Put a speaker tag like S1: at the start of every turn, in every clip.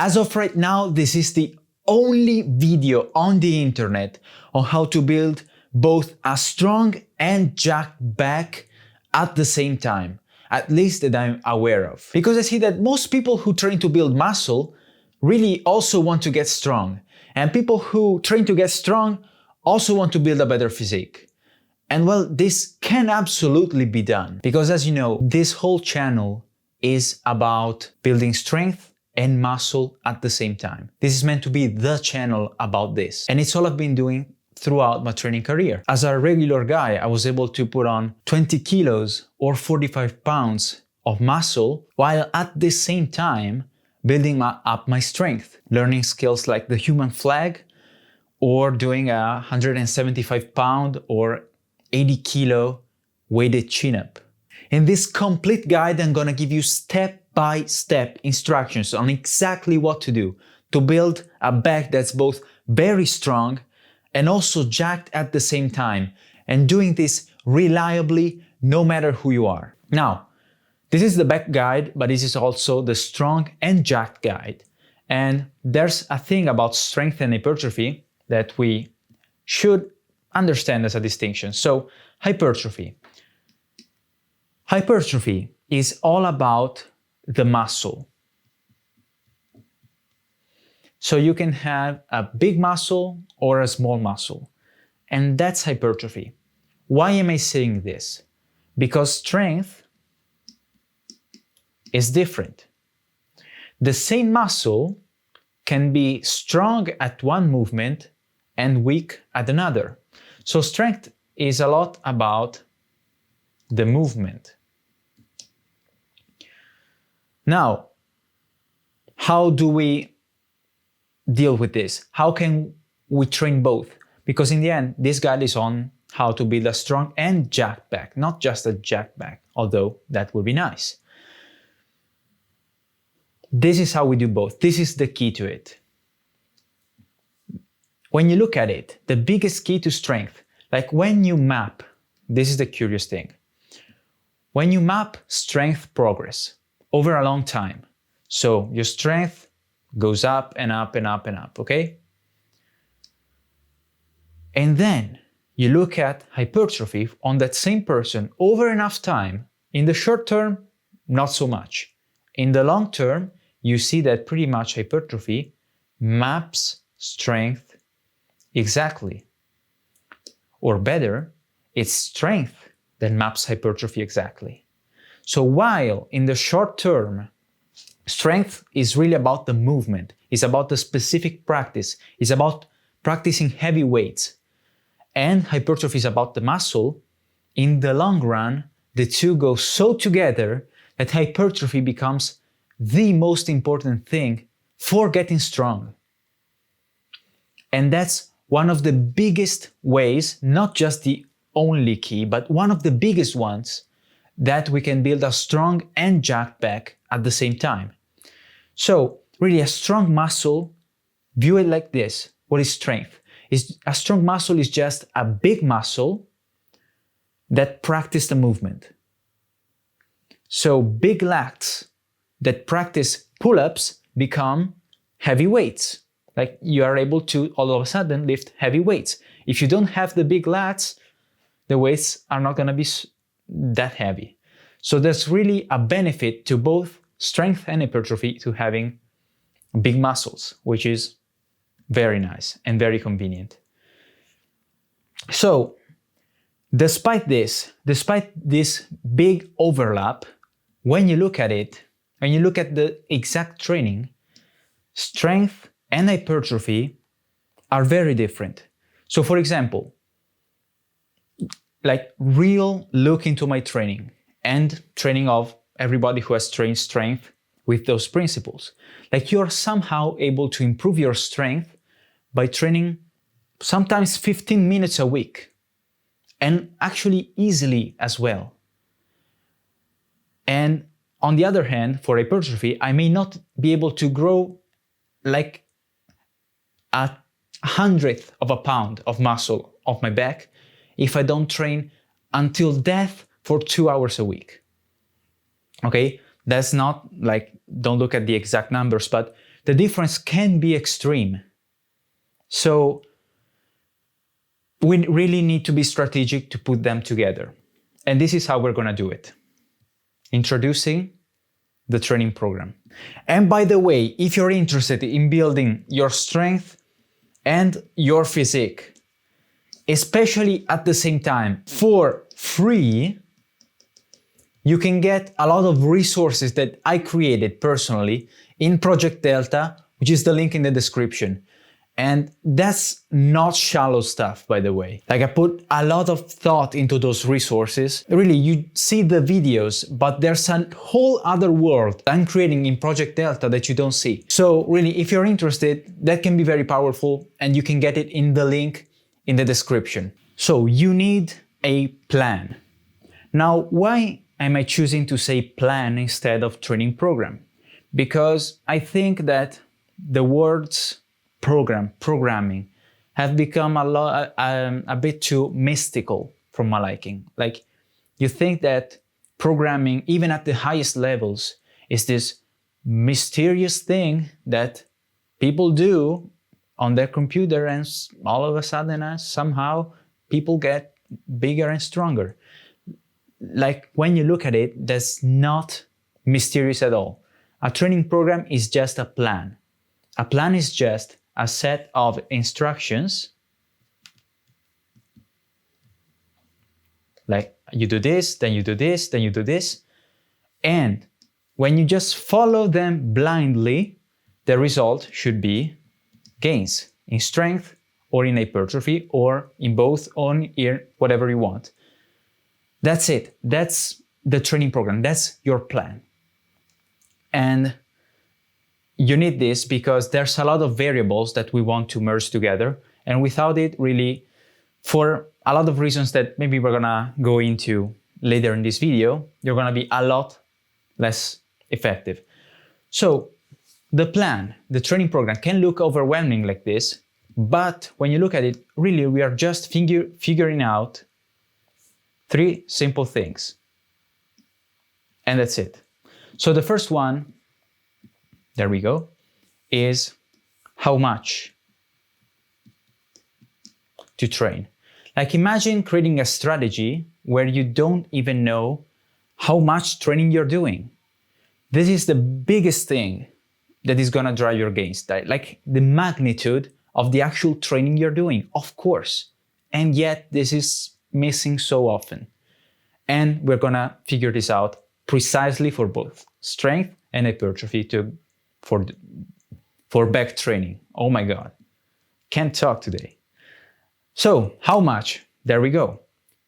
S1: As of right now, this is the only video on the internet on how to build both a strong and jacked back at the same time, at least that I'm aware of. Because I see that most people who train to build muscle really also want to get strong. And people who train to get strong also want to build a better physique. And well, this can absolutely be done. Because as you know, this whole channel is about building strength and muscle at the same time. This is meant to be the channel about this. And it's all I've been doing throughout my training career. As a regular guy, I was able to put on 20 kilos or 45 pounds of muscle while at the same time building up my strength, learning skills like the human flag or doing a 175 pound or 80 kilo weighted chin-up. In this complete guide, I'm gonna give you step-by-step instructions on exactly what to do to build a back that's both very strong and also jacked at the same time, and doing this reliably no matter who you are. Now, this is the back guide, but this is also the strong and jacked guide. And there's a thing about strength and hypertrophy that we should understand as a distinction. So, hypertrophy. Hypertrophy is all about the muscle. So you can have a big muscle or a small muscle, and that's hypertrophy. Why am I saying this? Because strength is different. The same muscle can be strong at one movement and weak at another. So strength is a lot about the movement. Now, how do we deal with this? How can we train both? Because in the end, this guide is on how to build a strong and jacked back, not just a jacked back, although that would be nice. This is how we do both. This is the key to it. When you look at it, the biggest key to strength, like when you map, this is the curious thing. When you map strength progress over a long time, so your strength goes up and up and up and up, okay? And then you look at hypertrophy on that same person over enough time. In the short term, not so much. In the long term, you see that pretty much hypertrophy maps strength exactly. Or better, it's strength that maps hypertrophy exactly. So while in the short term, strength is really about the movement, it's about the specific practice, it's about practicing heavy weights, and hypertrophy is about the muscle, in the long run, the two go so together that hypertrophy becomes the most important thing for getting strong. And that's one of the biggest ways, not just the only key, but one of the biggest ones that we can build a strong and jacked back at the same time. So really a strong muscle, view it like this. What is strength? A strong muscle is just a big muscle that practices the movement. So big lats that practice pull-ups become heavy weights. Like you are able to all of a sudden lift heavy weights. If you don't have the big lats, the weights are not gonna be that heavy. So there's really a benefit to both strength and hypertrophy to having big muscles, which is very nice and very convenient. So despite this big overlap, when you look at it, when you look at the exact training, strength and hypertrophy are very different. So for example, like real look into my training and training of everybody who has trained strength with those principles. Like you're somehow able to improve your strength by training sometimes 15 minutes a week, and actually easily as well. And on the other hand, for hypertrophy, I may not be able to grow like a 100th of a pound of muscle of my back if I don't train until death for 2 hours a week. Okay, that's not like, don't look at the exact numbers, but the difference can be extreme. So we really need to be strategic to put them together. And this is how we're going to do it. Introducing the training program. And by the way, if you're interested in building your strength and your physique, especially at the same time for free, you can get a lot of resources that I created personally in Project Delta, which is the link in the description. And that's not shallow stuff, by the way. Like, I put a lot of thought into those resources. Really, you see the videos, but there's a whole other world I'm creating in Project Delta that you don't see. So really, if you're interested, that can be very powerful, and you can get it in the link in the description. So you need a plan. Now, why am I choosing to say plan instead of training program? Because I think that the words programming have become a bit too mystical for my liking. Like, you think that programming, even at the highest levels, is this mysterious thing that people do on their computer, and all of a sudden somehow people get bigger and stronger. Like, when you look at it, that's not mysterious at all. A training program is just a plan. A plan is just a set of instructions. Like, you do this, then you do this, then you do this. And when you just follow them blindly, the result should be gains in strength or in hypertrophy or in both, on ear, whatever you want. That's it. That's the training program. That's your plan. And you need this because there's a lot of variables that we want to merge together. And without it, really, for a lot of reasons that maybe we're gonna go into later in this video, you're gonna be a lot less effective. So the plan, the training program, can look overwhelming like this, but when you look at it, really, we are just figuring out 3 simple things. And that's it. So the first one, there we go, is how much to train. Like, imagine creating a strategy where you don't even know how much training you're doing. This is the biggest thing that is gonna drive your gains, like the magnitude of the actual training you're doing, of course. And yet this is missing so often. And we're gonna figure this out precisely for both strength and hypertrophy for back training. Oh my God, can't talk today. So how much? There we go.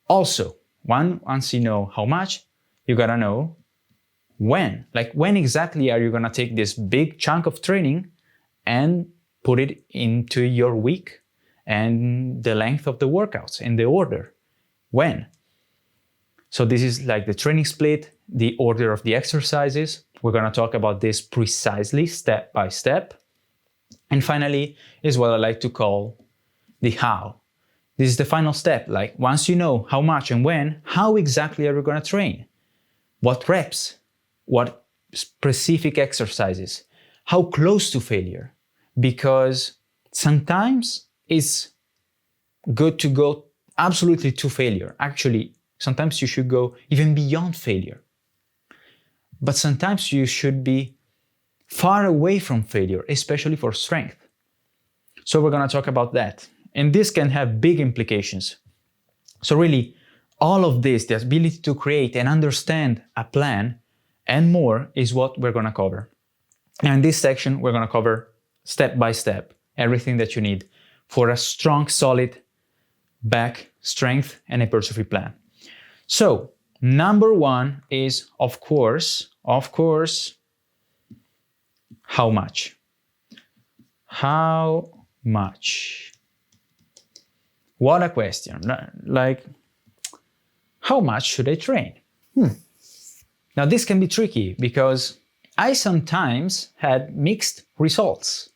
S1: Also, once you know how much, you gotta know when. Like, when exactly are you gonna take this big chunk of training and put it into your week and the length of the workouts in the order? When? So this is like the training split, the order of the exercises. We're gonna talk about this precisely, step by step. And finally is what I like to call the how. This is the final step. Like, once you know how much and when, how exactly are you gonna train? What reps? What specific exercises? How close to failure? Because sometimes it's good to go absolutely to failure. Actually, sometimes you should go even beyond failure. But sometimes you should be far away from failure, especially for strength. So we're gonna talk about that. And this can have big implications. So really, all of this, the ability to create and understand a plan and more, is what we're gonna cover. And in this section, we're gonna cover step by step everything that you need for a strong, solid back strength and hypertrophy plan. So number 1 is, of course, how much? How much? What a question. Like, how much should I train? Now this can be tricky because I sometimes had mixed results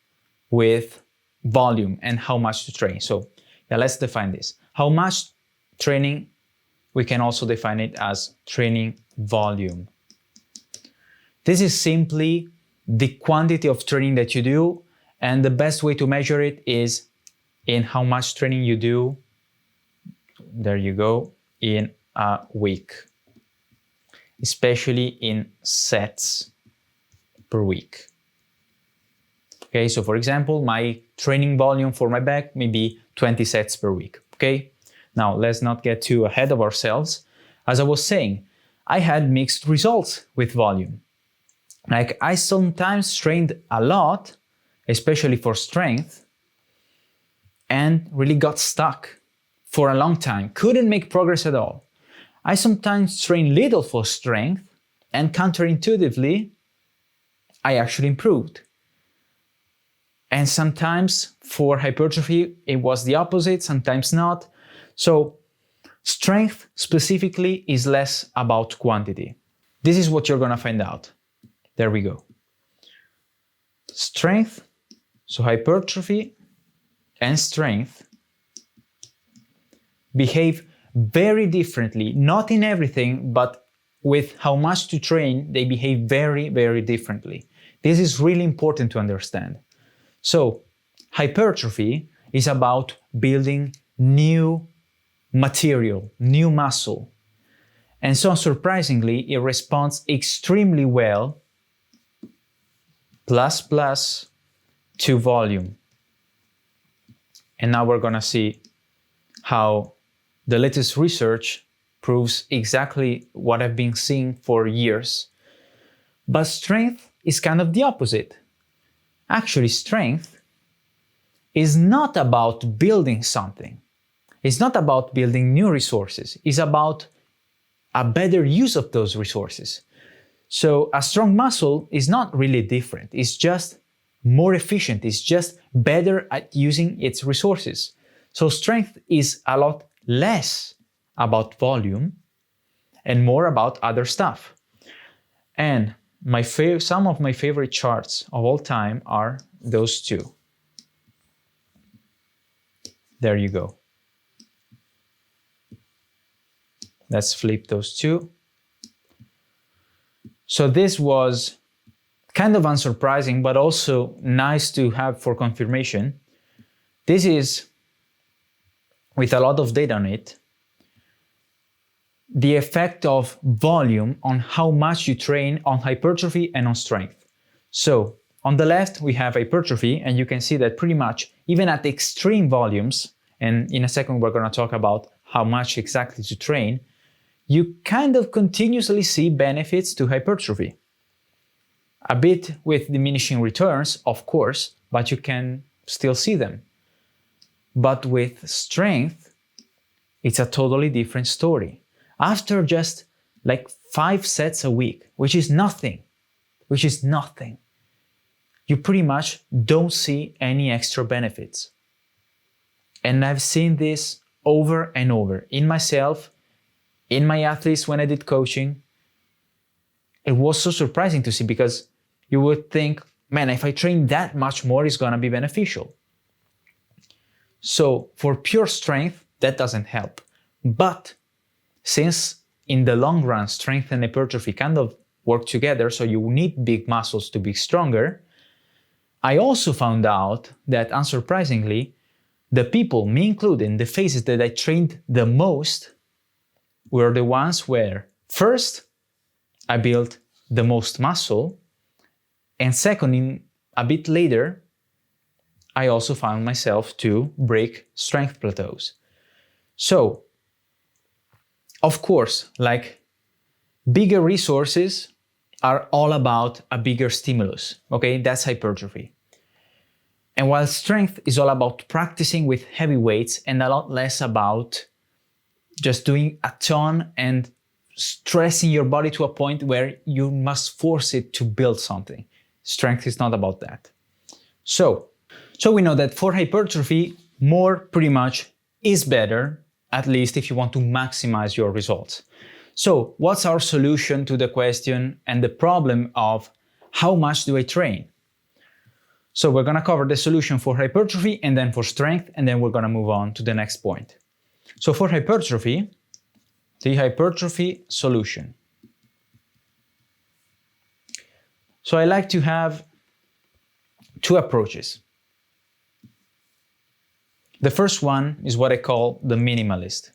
S1: with volume and how much to train. So yeah, let's define this. How much training, we can also define it as training volume. This is simply the quantity of training that you do, and the best way to measure it is in how much training you do, there you go, in a week, especially in sets per week. Okay, so for example, my training volume for my back may be 20 sets per week, okay? Now, let's not get too ahead of ourselves. As I was saying, I had mixed results with volume. Like, I sometimes trained a lot, especially for strength, and really got stuck for a long time, couldn't make progress at all. I sometimes trained little for strength, and counterintuitively, I actually improved. And sometimes for hypertrophy, it was the opposite, sometimes not. So strength specifically is less about quantity. This is what you're gonna find out. There we go. Strength, so hypertrophy and strength behave very differently, not in everything, but with how much to train, they behave very, very differently. This is really important to understand. So, hypertrophy is about building new material, new muscle. And so, unsurprisingly, it responds extremely well plus to volume. And now we're gonna see how the latest research proves exactly what I've been seeing for years. But strength is kind of the opposite. Actually, strength is not about building something. It's not about building new resources. It's about a better use of those resources. So a strong muscle is not really different. It's just more efficient. It's just better at using its resources. So strength is a lot less about volume and more about other stuff. And some of my favorite charts of all time are those two. There you go. Let's flip those two. So this was kind of unsurprising, but also nice to have for confirmation. This is, with a lot of data on it, the effect of volume on how much you train on hypertrophy and on strength. So on the left, we have hypertrophy, and you can see that pretty much, even at extreme volumes, and in a second we're going to talk about how much exactly to train, you kind of continuously see benefits to hypertrophy. A bit with diminishing returns, of course, but you can still see them. But with strength, it's a totally different story. After just like 5 sets a week, which is nothing, you pretty much don't see any extra benefits. And I've seen this over and over in myself, in my athletes when I did coaching. It was so surprising to see, because you would think, man, if I train that much more, it's gonna be beneficial. So for pure strength, that doesn't help. But since in the long run, strength and hypertrophy kind of work together, so you need big muscles to be stronger, I also found out that, unsurprisingly, the people, me included, the phases that I trained the most were the ones where, first, I built the most muscle, and second, a bit later, I also found myself to break strength plateaus. So, of course, like, bigger resources are all about a bigger stimulus, okay? That's hypertrophy. And while strength is all about practicing with heavy weights and a lot less about just doing a ton and stressing your body to a point where you must force it to build something. Strength is not about that. So we know that for hypertrophy, more pretty much is better, at least if you want to maximize your results. So what's our solution to the question and the problem of how much do I train? So we're gonna cover the solution for hypertrophy and then for strength, and then we're gonna move on to the next point. So for hypertrophy, the hypertrophy solution. So I like to have two approaches. The first one is what I call the minimalist.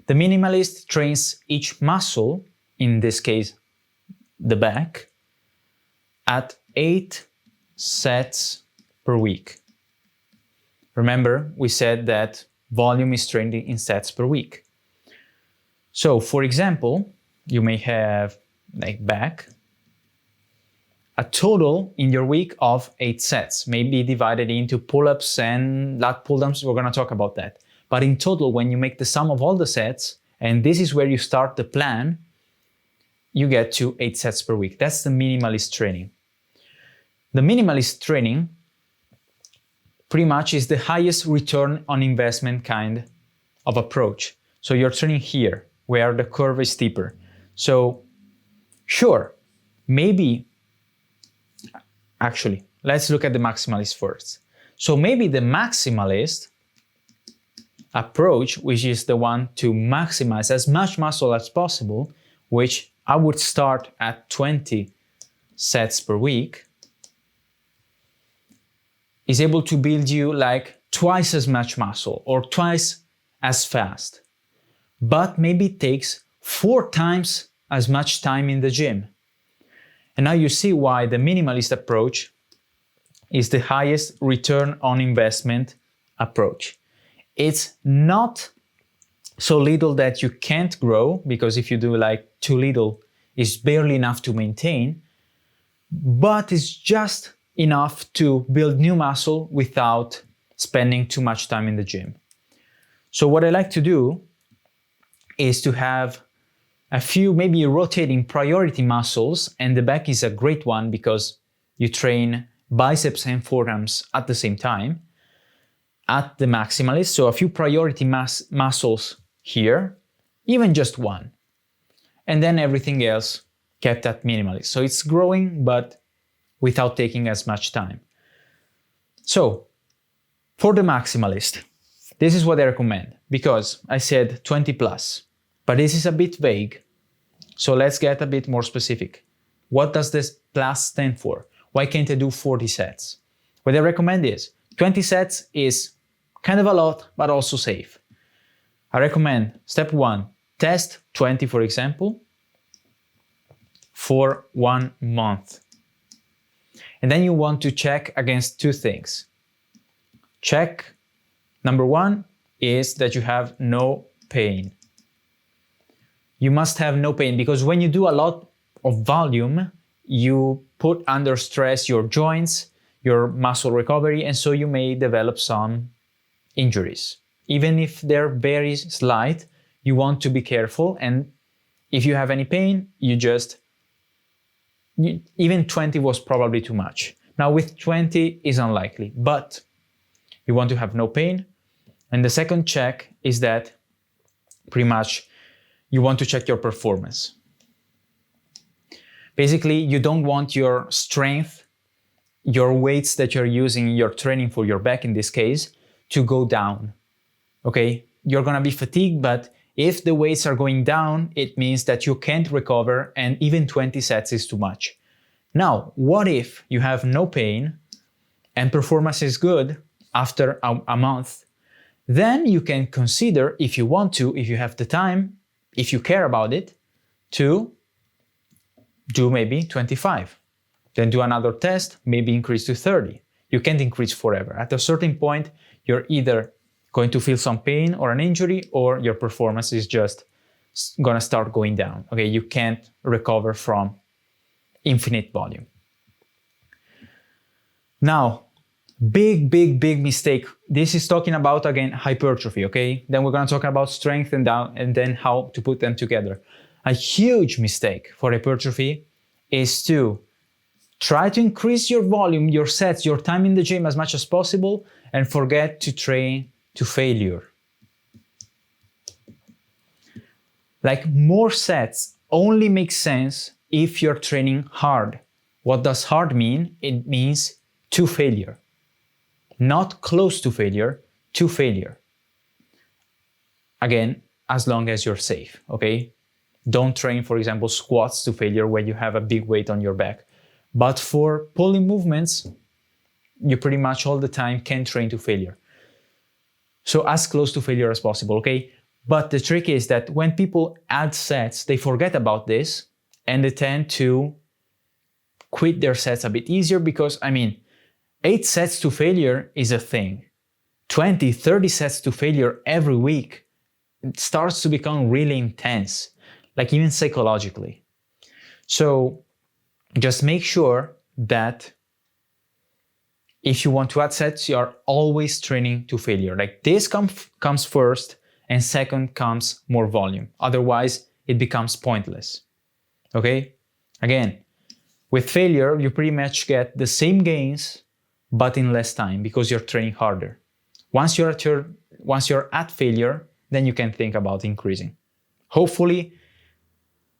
S1: The minimalist trains each muscle, in this case the back, at 8 sets per week. Remember, we said that volume is trained in sets per week. So, for example, you may have like back, a total in your week of 8 sets, maybe divided into pull-ups and lat pull-downs. We're going to talk about that. But in total, when you make the sum of all the sets, and this is where you start the plan, you get to 8 sets per week. That's the minimalist training. The minimalist training pretty much is the highest return on investment kind of approach. So you're training here, where the curve is steeper. So sure, maybe, actually, let's look at the maximalist first. So maybe the maximalist approach, which is the one to maximize as much muscle as possible, which I would start at 20 sets per week, is able to build you like twice as much muscle or twice as fast, but maybe takes 4 times as much time in the gym. And now you see why the minimalist approach is the highest return on investment approach. It's not so little that you can't grow, because if you do like too little, it's barely enough to maintain, but it's just enough to build new muscle without spending too much time in the gym. So what I like to do is to have a few maybe rotating priority muscles, and the back is a great one because you train biceps and forearms at the same time at the maximalist. So a few priority muscles here, even just one, and then everything else kept at minimalist. So it's growing, but without taking as much time. So for the maximalist, this is what I recommend, because I said 20 plus, but this is a bit vague. So let's get a bit more specific. What does this plus stand for? Why can't I do 40 sets? What I recommend is 20 sets is kind of a lot, but also safe. I recommend step 1, test 20, for example, for 1 month. And then you want to check against 2 things. Check, number 1 is that you have no pain. You must have no pain, because when you do a lot of volume, you put under stress your joints, your muscle recovery, and so you may develop some injuries. Even if they're very slight, you want to be careful, and if you have any pain, even 20 was probably too much. Now with 20 is unlikely, but you want to have no pain. And the second check is that pretty much you want to check your performance. Basically, you don't want your strength, your weights that you're using in your training for your back in this case, to go down. Okay, you're gonna be fatigued, but if the weights are going down, it means that you can't recover, and even 20 sets is too much. Now, what if you have no pain and performance is good after a month? Then you can consider, if you want to, if you have the time, if you care about it, to do maybe 25. Then do another test, maybe increase to 30. You can't increase forever. At a certain point, you're either going to feel some pain or an injury, or your performance is just gonna start going down. Okay, you can't recover from infinite volume. Now, big mistake. This is talking about, again, hypertrophy, okay? Then we're gonna talk about strength and then how to put them together. A huge mistake for hypertrophy is to try to increase your volume, your sets, your time in the gym as much as possible, and forget to train to failure. Like, more sets only make sense if you're training hard. What does hard mean? It means to failure. Not close to failure, to failure. Again, as long as you're safe, okay? Don't train, for example, squats to failure where you have a big weight on your back. But for pulling movements, you pretty much all the time can train to failure. So as close to failure as possible, okay? But the trick is that when people add sets, they forget about this and they tend to quit their sets a bit easier because, 8 sets to failure is a thing. 20, 30 sets to failure every week, it starts to become really intense, like even psychologically. So just make sure that if you want to add sets, you are always training to failure. Like this comes first, and second comes more volume. Otherwise, it becomes pointless. Okay? Again, with failure, you pretty much get the same gains, but in less time because you're training harder. Once you're at failure, then you can think about increasing. Hopefully,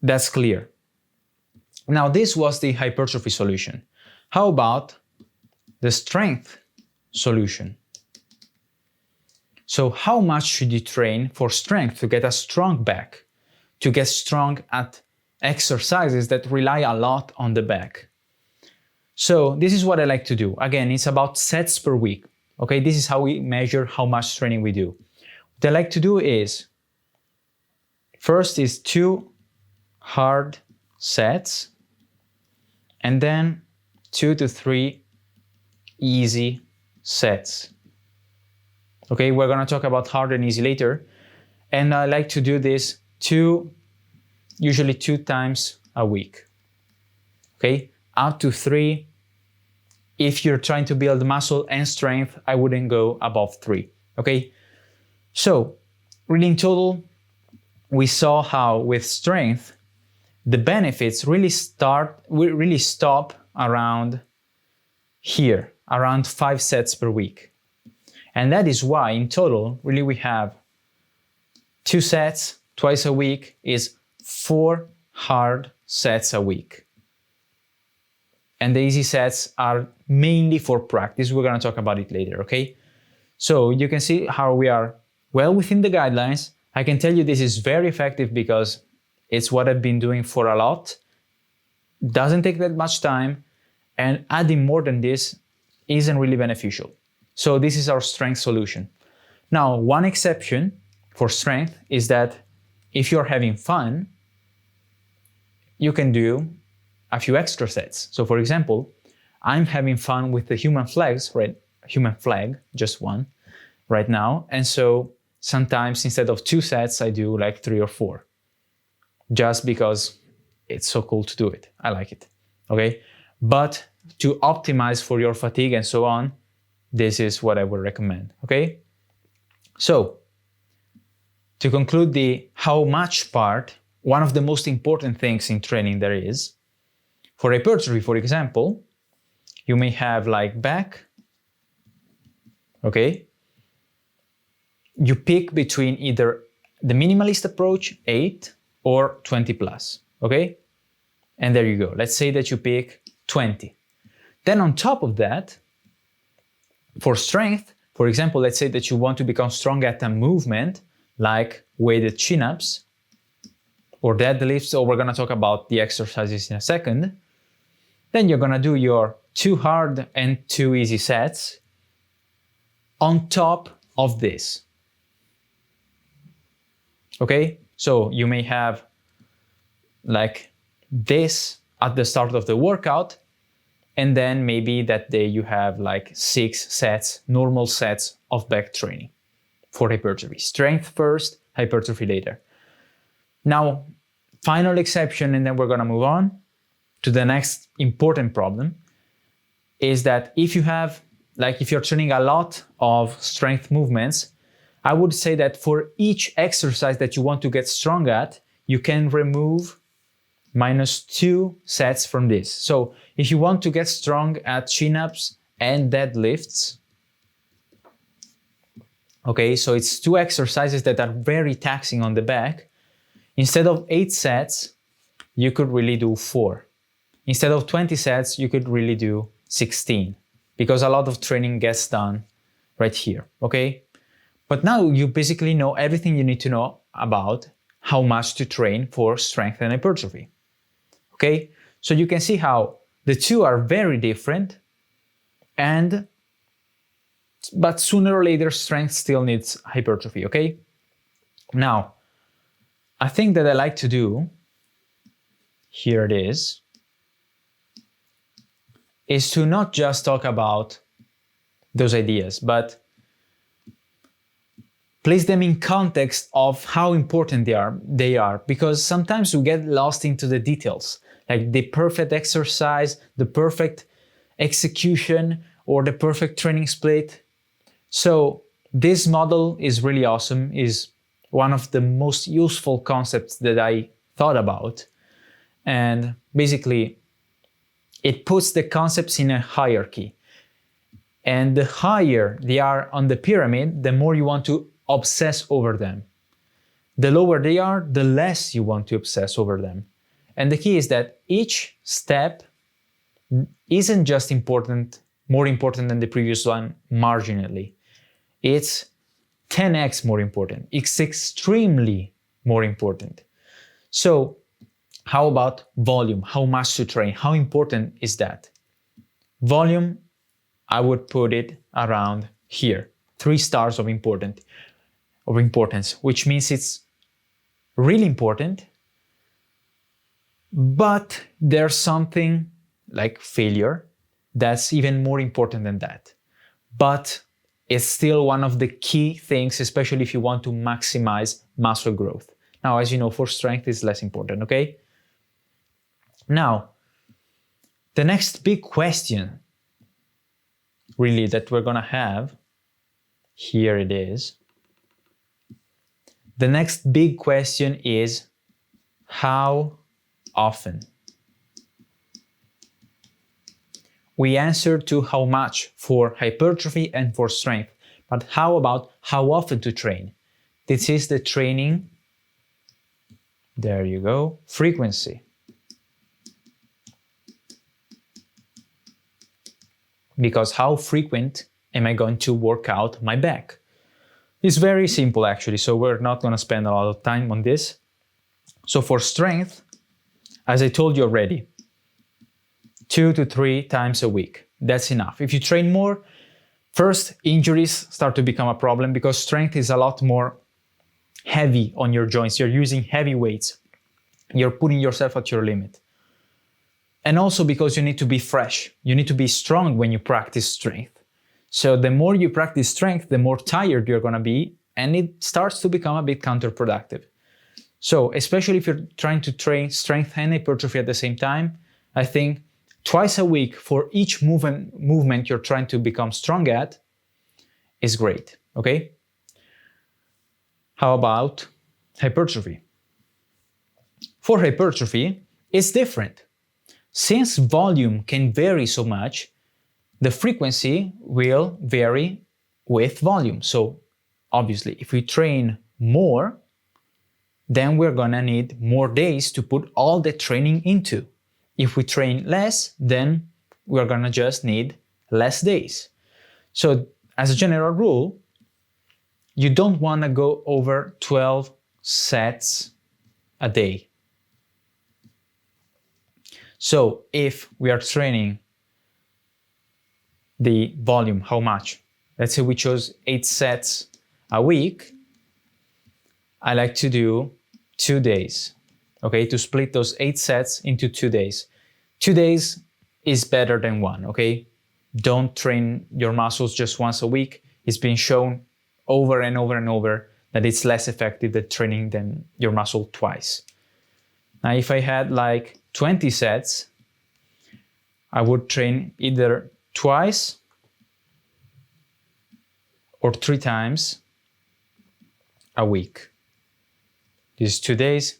S1: that's clear. Now, this was the hypertrophy solution. How about the strength solution? So how much should you train for strength to get a strong back, to get strong at exercises that rely a lot on the back? So this is what I like to do. Again, it's about sets per week. Okay, this is how we measure how much training we do. What I like to do is, first is 2 hard sets, and then 2 to 3 easy sets. Okay, we're gonna talk about hard and easy later. And I like to do this usually 2 times a week. Okay, up to 3. If you're trying to build muscle and strength, I wouldn't go above 3. Okay, so really in total, we saw how with strength, the benefits really stop around here, around 5 sets per week. And that is why in total, really we have 2 sets twice a week is 4 hard sets a week. And the easy sets are mainly for practice. We're gonna talk about it later, okay? So you can see how we are well within the guidelines. I can tell you this is very effective because it's what I've been doing for a lot. Doesn't take that much time, and adding more than this isn't really beneficial. So this is our strength solution. Now, one exception for strength is that if you're having fun, you can do a few extra sets. So for example, I'm having fun with the human flags, right? Human flag, just one right now. And so sometimes instead of 2 sets, I do like 3 or 4, just because it's so cool to do it. I like it, okay? But to optimize for your fatigue and so on, this is what I would recommend, okay? So to conclude the how much part, one of the most important things in training there is, for hypertrophy, for example, you may have like back, okay? You pick between either the minimalist approach, 8, or 20 plus, okay? And there you go. Let's say that you pick 20. Then on top of that, for strength, for example, let's say that you want to become strong at a movement like weighted chin-ups or deadlifts, or we're gonna talk about the exercises in a second. Then you're gonna do your 2 hard and 2 easy sets on top of this. Okay, so you may have like this at the start of the workout, and then maybe that day you have like 6 sets, normal sets of back training for hypertrophy. Strength first, hypertrophy later. Now, final exception, and then we're gonna move on to the next important problem, is that if you're training a lot of strength movements, I would say that for each exercise that you want to get strong at, you can remove -2 sets from this. So if you want to get strong at chin-ups and deadlifts, okay, so it's 2 exercises that are very taxing on the back. Instead of 8 sets, you could really do 4. Instead of 20 sets, you could really do 16, because a lot of training gets done right here, okay? But now you basically know everything you need to know about how much to train for strength and hypertrophy. Okay, so you can see how the two are very different, but sooner or later strength still needs hypertrophy. Okay, now a thing that I like to do, here it is to not just talk about those ideas, but place them in context of how important they are, because sometimes we get lost into the details, like the perfect exercise, the perfect execution, or the perfect training split. So this model is really awesome, is one of the most useful concepts that I thought about. And basically, it puts the concepts in a hierarchy. And the higher they are on the pyramid, the more you want to obsess over them. The lower they are, the less you want to obsess over them. And the key is that each step isn't just more important than the previous one marginally. It's 10x more important. It's extremely more important. So how about volume? How much to train? How important is that? Volume, I would put it around here, 3 stars of importance, which means it's really important, but there's something like failure that's even more important than that. But it's still one of the key things, especially if you want to maximize muscle growth. Now, as you know, for strength it's less important, okay? Now, the next big question really that we're gonna have, here it is. The next big question is how often? We answered to how much for hypertrophy and for strength, but how about how often to train? This is the training, there you go, frequency. Because how frequent am I going to work out my back? It's very simple actually, so we're not going to spend a lot of time on this. So for strength, as I told you already, 2 to 3 times a week. That's enough. If you train more, first, injuries start to become a problem because strength is a lot more heavy on your joints. You're using heavy weights. You're putting yourself at your limit. And also because you need to be fresh. You need to be strong when you practice strength. So the more you practice strength, the more tired you're going to be, and it starts to become a bit counterproductive. So especially if you're trying to train strength and hypertrophy at the same time, I think twice a week for each movement you're trying to become strong at is great, okay? How about hypertrophy? For hypertrophy, it's different. Since volume can vary so much, the frequency will vary with volume. So obviously, if we train more, then we're gonna need more days to put all the training into. If we train less, then we're gonna just need less days. So as a general rule, you don't wanna go over 12 sets a day. So if we are training the volume, how much? Let's say we chose 8 sets a week. I like to do 2 days, okay? To split those 8 sets into 2 days. 2 days is better than 1, okay? Don't train your muscles just once a week. It's been shown over and over and over that it's less effective than training your muscle twice. Now, if I had like 20 sets, I would train either twice or 3 times a week. This is 2 days,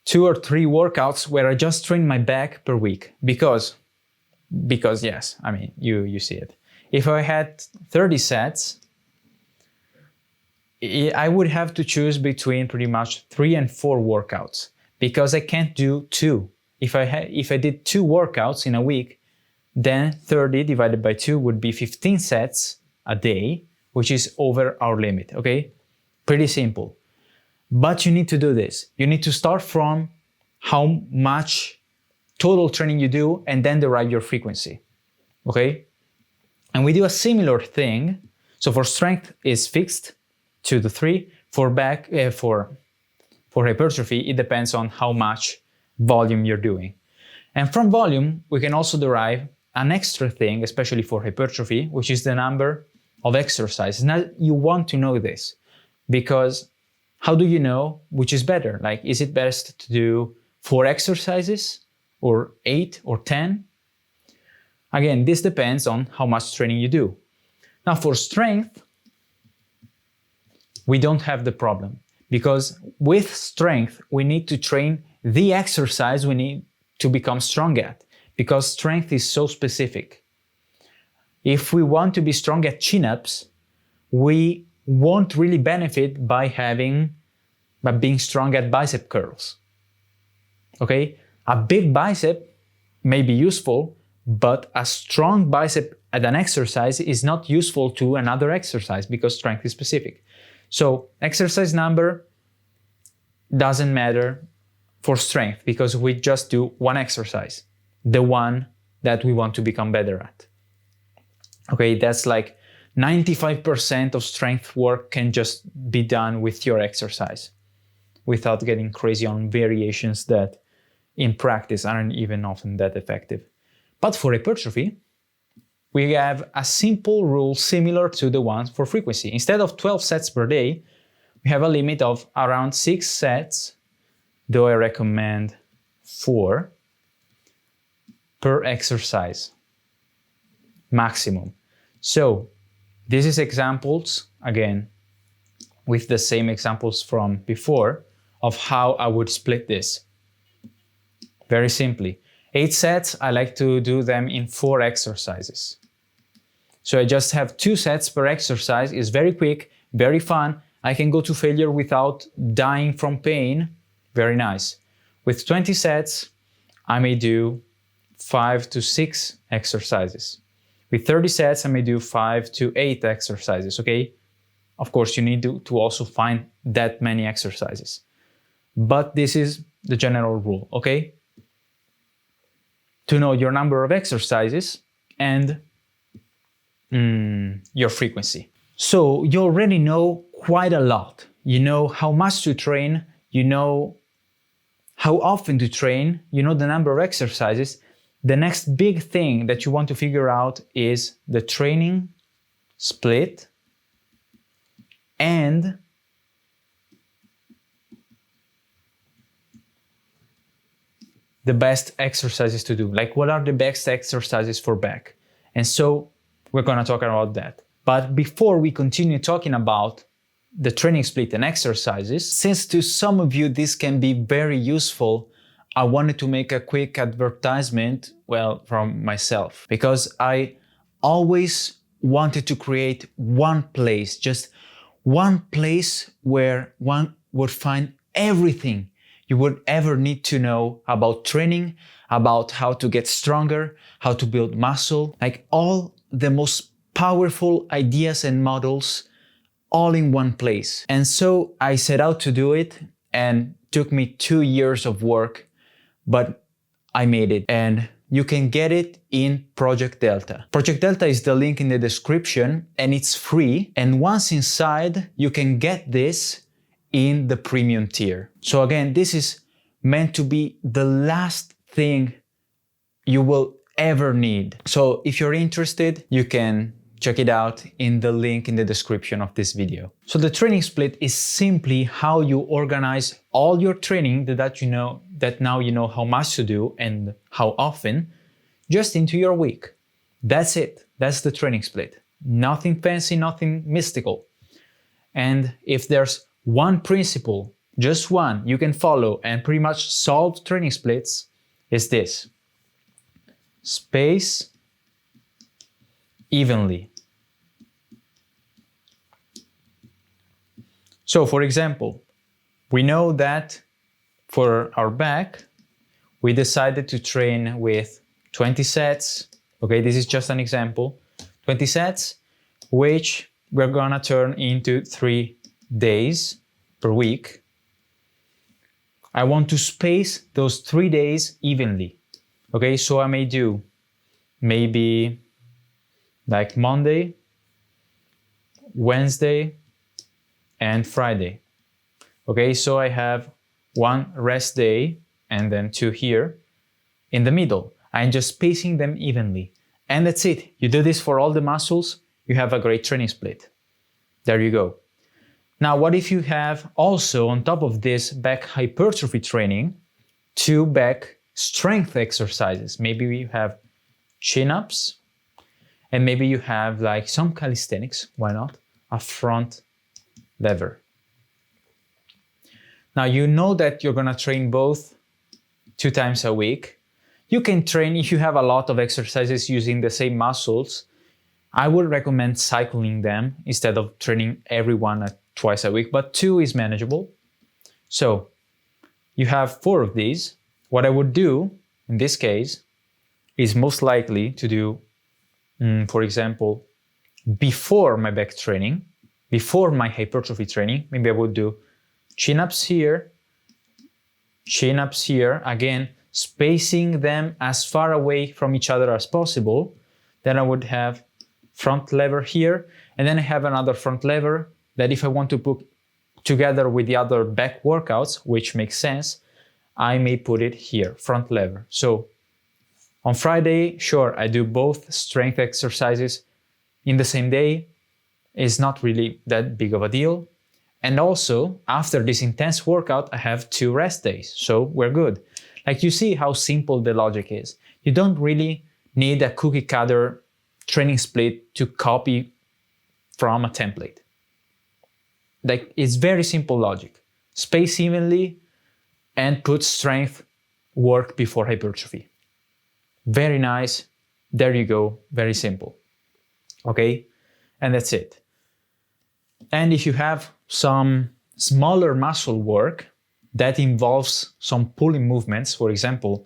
S1: 2 or 3 workouts where I just train my back per week because yes, I mean, you see it. If I had 30 sets, I would have to choose between pretty much 3 and 4 workouts because I can't do 2. If I did 2 workouts in a week, then 30 divided by 2 would be 15 sets a day, which is over our limit, okay? Pretty simple. But you need to do this. You need to start from how much total training you do and then derive your frequency, okay? And we do a similar thing. So for strength is fixed, 2 to 3. For back, for hypertrophy, it depends on how much volume you're doing. And from volume, we can also derive an extra thing, especially for hypertrophy, which is the number of exercises. Now, you want to know this because how do you know which is better? Like, is it best to do 4 exercises or 8 or 10? Again, this depends on how much training you do. Now, for strength, we don't have the problem because with strength, we need to train the exercise we need to become strong at because strength is so specific. If we want to be strong at chin-ups, we won't really benefit by being strong at bicep curls. Okay? A big bicep may be useful, but a strong bicep at an exercise is not useful to another exercise because strength is specific. So exercise number doesn't matter for strength because we just do one exercise, the one that we want to become better at. Okay, that's like 95% of strength work can just be done with your exercise without getting crazy on variations that in practice aren't even often that effective. But for hypertrophy, we have a simple rule similar to the one for frequency. Instead of 12 sets per day, we have a limit of around 6 sets, though I recommend 4 per exercise, maximum. So this is examples, again, with the same examples from before of how I would split this. Very simply, 8 sets, I like to do them in 4 exercises. So I just have 2 sets per exercise. It's very quick, very fun. I can go to failure without dying from pain. Very nice. With 20 sets, I may do 5 to 6 exercises. With 30 sets, I may do 5 to 8 exercises, okay? Of course, you need to also find that many exercises. But this is the general rule, okay? To know your number of exercises and your frequency. So you already know quite a lot. You know how much to train, you know how often to train, you know the number of exercises. The next big thing that you want to figure out is the training split and the best exercises to do. Like, what are the best exercises for back? And so we're gonna talk about that. But before we continue talking about the training split and exercises, since to some of you this can be very useful, I wanted to make a quick advertisement, well, from myself, because I always wanted to create one place, just one place where one would find everything you would ever need to know about training, about how to get stronger, how to build muscle, like all the most powerful ideas and models all in one place. And so I set out to do it and took me 2 years of work, but I made it and you can get it in Project Delta. Project Delta is the link in the description and it's free. And once inside, you can get this in the premium tier. So again, this is meant to be the last thing you will ever need. So if you're interested, you can check it out in the link in the description of this video. So the training split is simply how you organize all your training that now you know how much to do and how often, just into your week. That's it. That's the training split. Nothing fancy, nothing mystical. And if there's one principle, just one, you can follow and pretty much solve training splits, is this: space evenly. So for example, we know that for our back, we decided to train with 20 sets. Okay, this is just an example. 20 sets, which we're gonna turn into 3 days per week. I want to space those 3 days evenly. Okay, so I may do maybe like Monday, Wednesday, and Friday. Okay, so I have 1 rest day and then 2 here in the middle. I'm just spacing them evenly. And that's it. You do this for all the muscles, you have a great training split. There you go. Now, what if you have also on top of this back hypertrophy training, 2 back strength exercises? Maybe you have chin-ups, and maybe you have like some calisthenics, why not? A front lever. Now you know that you're gonna train both 2 times a week. You can train, if you have a lot of exercises using the same muscles, I would recommend cycling them instead of training every one twice a week, but 2 is manageable. So you have 4 of these. What I would do in this case is most likely to do, for example, before my back training, before my hypertrophy training, maybe I would do chin-ups here, again, spacing them as far away from each other as possible. Then I would have front lever here, and then I have another front lever that if I want to put together with the other back workouts, which makes sense, I may put it here, front lever. So on Friday, sure, I do both strength exercises in the same day. It's not really that big of a deal. And also, after this intense workout, I have 2 rest days, so we're good. Like, you see how simple the logic is. You don't really need a cookie cutter training split to copy from a template. Like, it's very simple logic. Space evenly and put strength work before hypertrophy. Very nice. There you go. Very simple. Okay? And that's it. And if you have some smaller muscle work that involves some pulling movements, for example,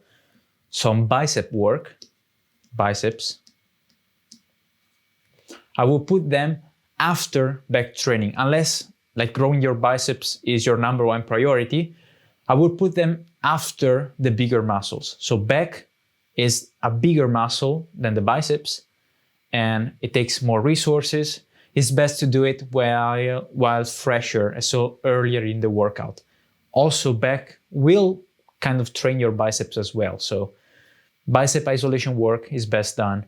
S1: some bicep work, biceps, I will put them after back training. Unless like growing your biceps is your number 1 priority, I would put them after the bigger muscles. So back is a bigger muscle than the biceps, and it takes more resources. It's best to do it while fresher, so earlier in the workout. Also, back will kind of train your biceps as well. So bicep isolation work is best done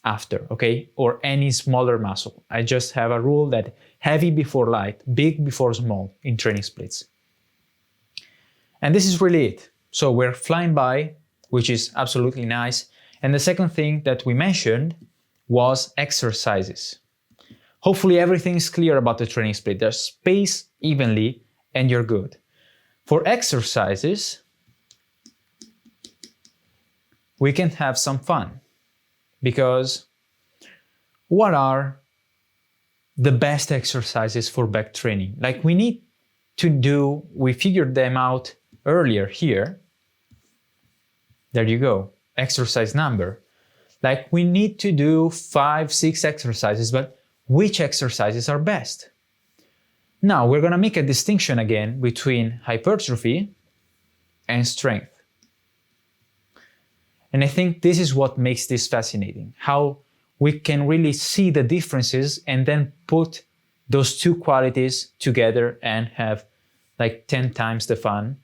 S1: after, okay? Or any smaller muscle. I just have a rule that heavy before light, big before small in training splits. And this is really it. So we're flying by, which is absolutely nice. And the second thing that we mentioned was exercises. Hopefully everything is clear about the training split. There's space evenly and you're good. For exercises, we can have some fun, because what are the best exercises for back training? Like, we figured them out earlier here. There you go, exercise number. Like, we need to do 5, 6 exercises, but which exercises are best? Now, we're gonna make a distinction again between hypertrophy and strength. And I think this is what makes this fascinating, how we can really see the differences and then put those 2 qualities together and have like 10 times the fun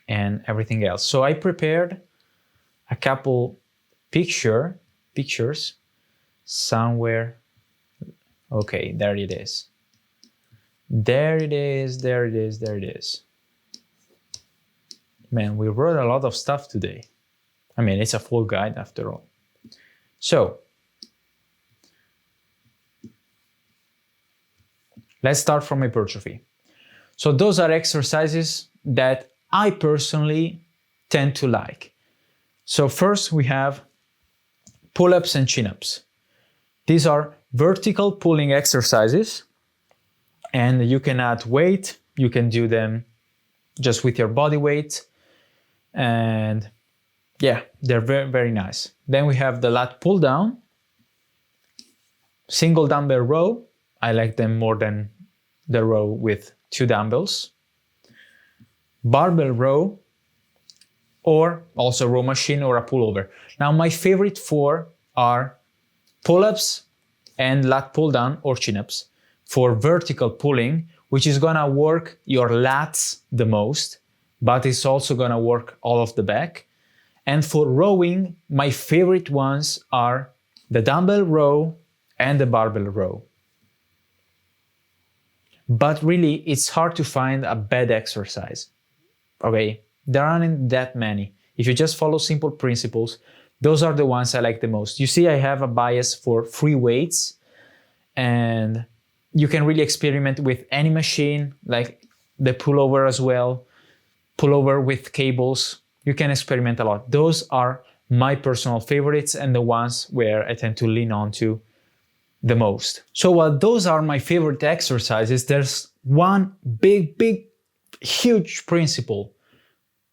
S1: and everything else. So I prepared a couple pictures somewhere. Okay, there it is. There it is. Man, we wrote a lot of stuff today. I mean, it's a full guide after all. So, let's start from hypertrophy. So those are exercises that I personally tend to like. So first we have pull-ups and chin-ups. These are vertical pulling exercises, and you can add weight. You can do them just with your body weight, and yeah, they're very, very nice. Then we have the lat pull down, single dumbbell row. I like them more than the row with 2 dumbbells. barbell row, or also row machine or a pullover. Now my favorite 4 are pull-ups and lat pull-down or chin-ups for vertical pulling, which is gonna work your lats the most, but it's also gonna work all of the back. And for rowing, my favorite ones are the dumbbell row and the barbell row. But really, it's hard to find a bad exercise, okay? There aren't that many. If you just follow simple principles, those are the ones I like the most. You see, I have a bias for free weights, and you can really experiment with any machine, like the pullover as well, pullover with cables. You can experiment a lot. Those are my personal favorites and the ones where I tend to lean on to the most. So while those are my favorite exercises, there's one big, huge principle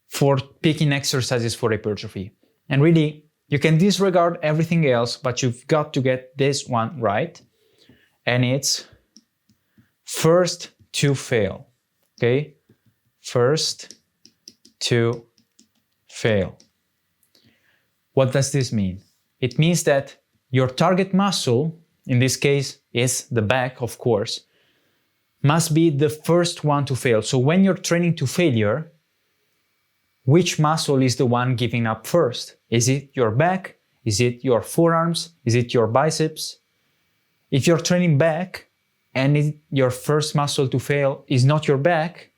S1: for picking exercises for hypertrophy. And really, you can disregard everything else, but you've got to get this one right. And it's first to fail, okay? First to fail. What does this mean? It means that your target muscle, in this case is the back, of course, must be the first one to fail. So when you're training to failure, which muscle is the one giving up first? Is it your back? Is it your forearms? Is it your biceps? If you're training back and your first muscle to fail is not your back,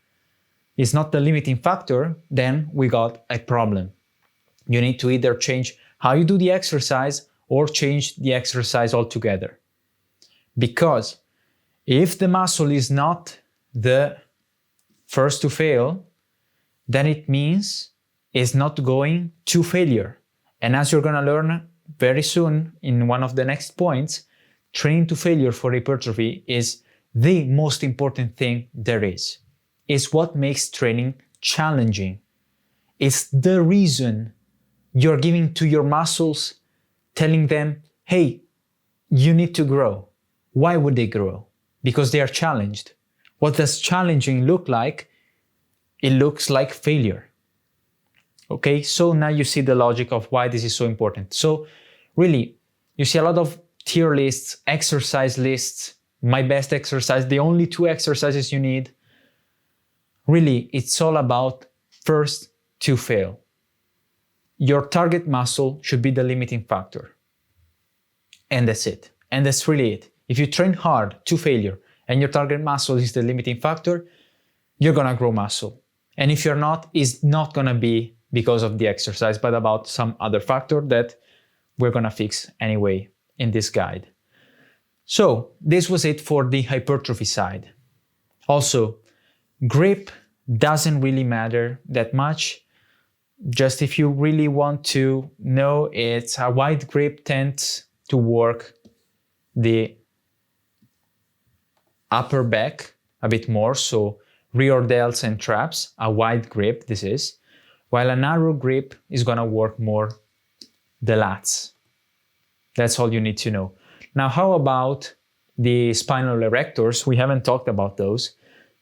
S1: is not the limiting factor, then we got a problem. You need to either change how you do the exercise or change the exercise altogether. Because if the muscle is not the first to fail, then it means it's not going to failure. And as you're gonna learn very soon in one of the next points, training to failure for hypertrophy is the most important thing there is. It's what makes training challenging. It's the reason you're giving to your muscles, telling them, hey, you need to grow. Why would they grow? Because they are challenged. What does challenging look like? It looks like failure. Okay, so now you see the logic of why this is so important. So really, you see a lot of tier lists, exercise lists, my best exercise, the only 2 exercises you need. Really, it's all about first to fail. Your target muscle should be the limiting factor. And that's it. And that's really it. If you train hard to failure and your target muscle is the limiting factor, you're gonna grow muscle. And if you're not, it's not gonna be because of the exercise, but about some other factor that we're gonna fix anyway in this guide. So this was it for the hypertrophy side. Also, grip doesn't really matter that much. Just if you really want to know, it's a wide grip tends to work the upper back a bit more, so rear delts and traps, a wide grip this is, while a narrow grip is gonna work more the lats. That's all you need to know. Now, how about the spinal erectors? We haven't talked about those.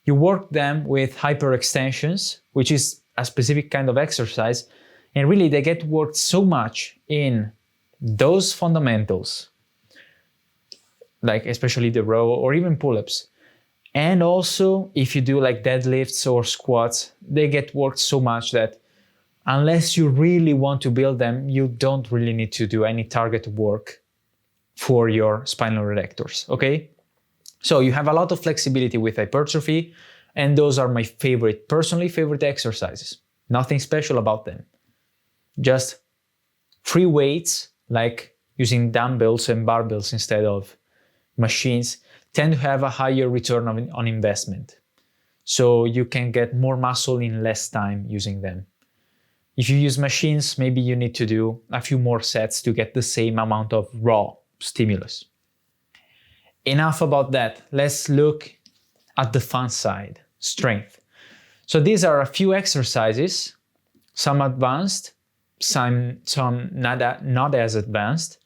S1: You work them with hyperextensions, which is a specific kind of exercise, and really they get worked so much in those fundamentals, like especially the row or even pull-ups. And also if you do like deadlifts or squats, they get worked so much that unless you really want to build them, you don't really need to do any target work for your spinal erectors, okay? So you have a lot of flexibility with hypertrophy, and those are my personally favorite exercises. Nothing special about them. Just free weights, like using dumbbells and barbells instead of machines, tend to have a higher return on investment. So you can get more muscle in less time using them. If you use machines, maybe you need to do a few more sets to get the same amount of raw stimulus. Enough about that. Let's look at the fun side, strength. So these are a few exercises, some advanced, some not as advanced,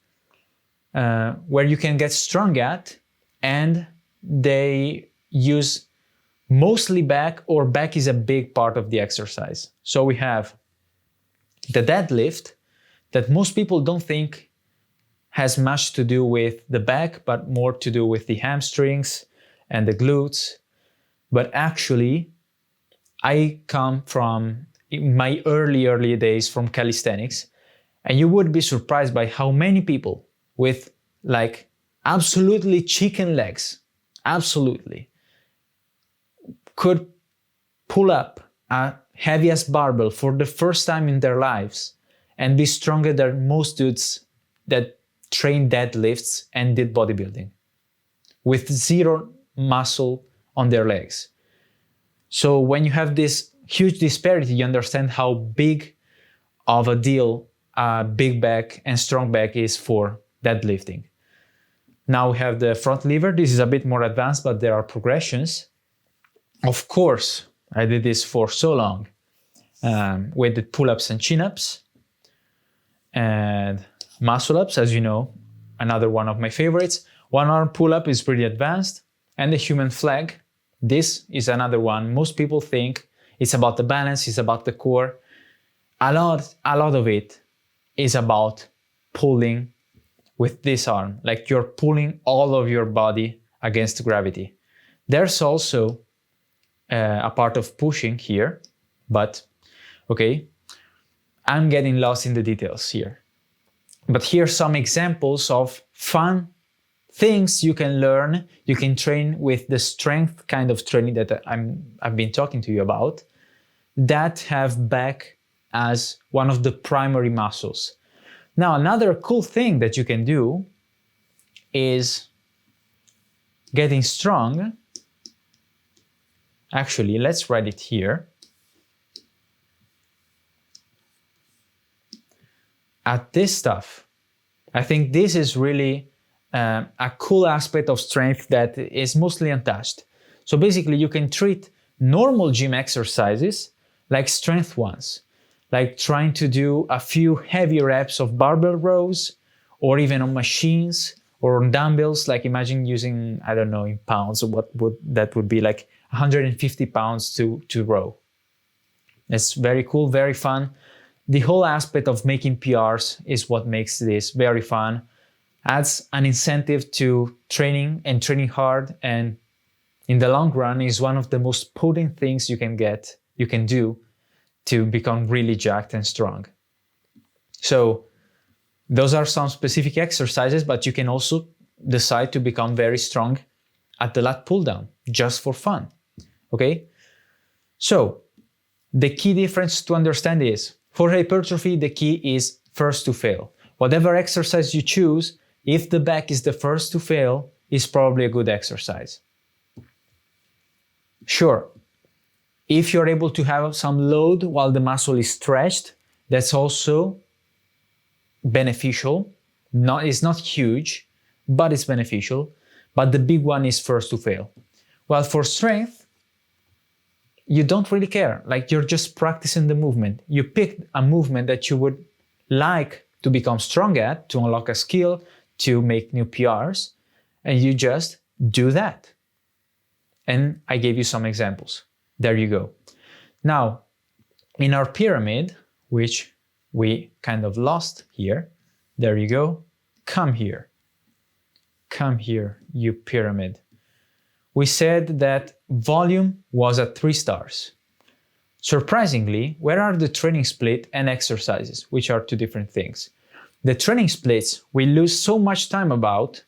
S1: where you can get strong at, and they use mostly back, or back is a big part of the exercise. So we have the deadlift that most people don't think has much to do with the back, but more to do with the hamstrings and the glutes. But actually, I come from in my early days from calisthenics, and you would be surprised by how many people with like absolutely chicken legs, absolutely, could pull up a heaviest barbell for the first time in their lives and be stronger than most dudes that trained deadlifts and did bodybuilding with zero muscle on their legs. So when you have this huge disparity, you understand how big of a deal big back and strong back is for deadlifting. Now we have the front lever. This is a bit more advanced, but there are progressions. Of course, I did this for so long with the pull-ups and chin-ups and muscle-ups, as you know, another one of my favorites. One-arm pull-up is pretty advanced, and the human flag. This is another one. Most people think it's about the balance, it's about the core. A lot of it is about pulling with this arm, like you're pulling all of your body against gravity. There's also a part of pushing here, but okay, I'm getting lost in the details here. But here's some examples of fun things you can learn, you can train with the strength kind of training that I've been talking to you about, that have back as one of the primary muscles. Now, another cool thing that you can do is getting strong. Actually, let's write it here. At this stuff, I think this is really a cool aspect of strength that is mostly untouched. So basically, you can treat normal gym exercises like strength ones, like trying to do a few heavy reps of barbell rows, or even on machines or on dumbbells. Like imagine using, I don't know, in pounds, that would be like 150 pounds to row. It's very cool, very fun. The whole aspect of making PRs is what makes this very fun. Adds an incentive to training and training hard, and in the long run is one of the most potent things you can do to become really jacked and strong. So those are some specific exercises, but you can also decide to become very strong at the lat pull down just for fun. Okay? So the key difference to understand is, for hypertrophy, the key is first to fail. Whatever exercise you choose, if the back is the first to fail, is probably a good exercise. Sure, if you're able to have some load while the muscle is stretched, that's also beneficial. It's not huge, but it's beneficial. But the big one is first to fail. While for strength, you don't really care. Like you're just practicing the movement. You pick a movement that you would like to become strong at, to unlock a skill, to make new PRs, and you just do that. And I gave you some examples. There you go. Now, in our pyramid, which we kind of lost here, there you go. Come here. Come here, you pyramid. We said that volume was at 3 stars. Surprisingly, where are the training split and exercises, which are 2 different things? The training splits we lose so much time about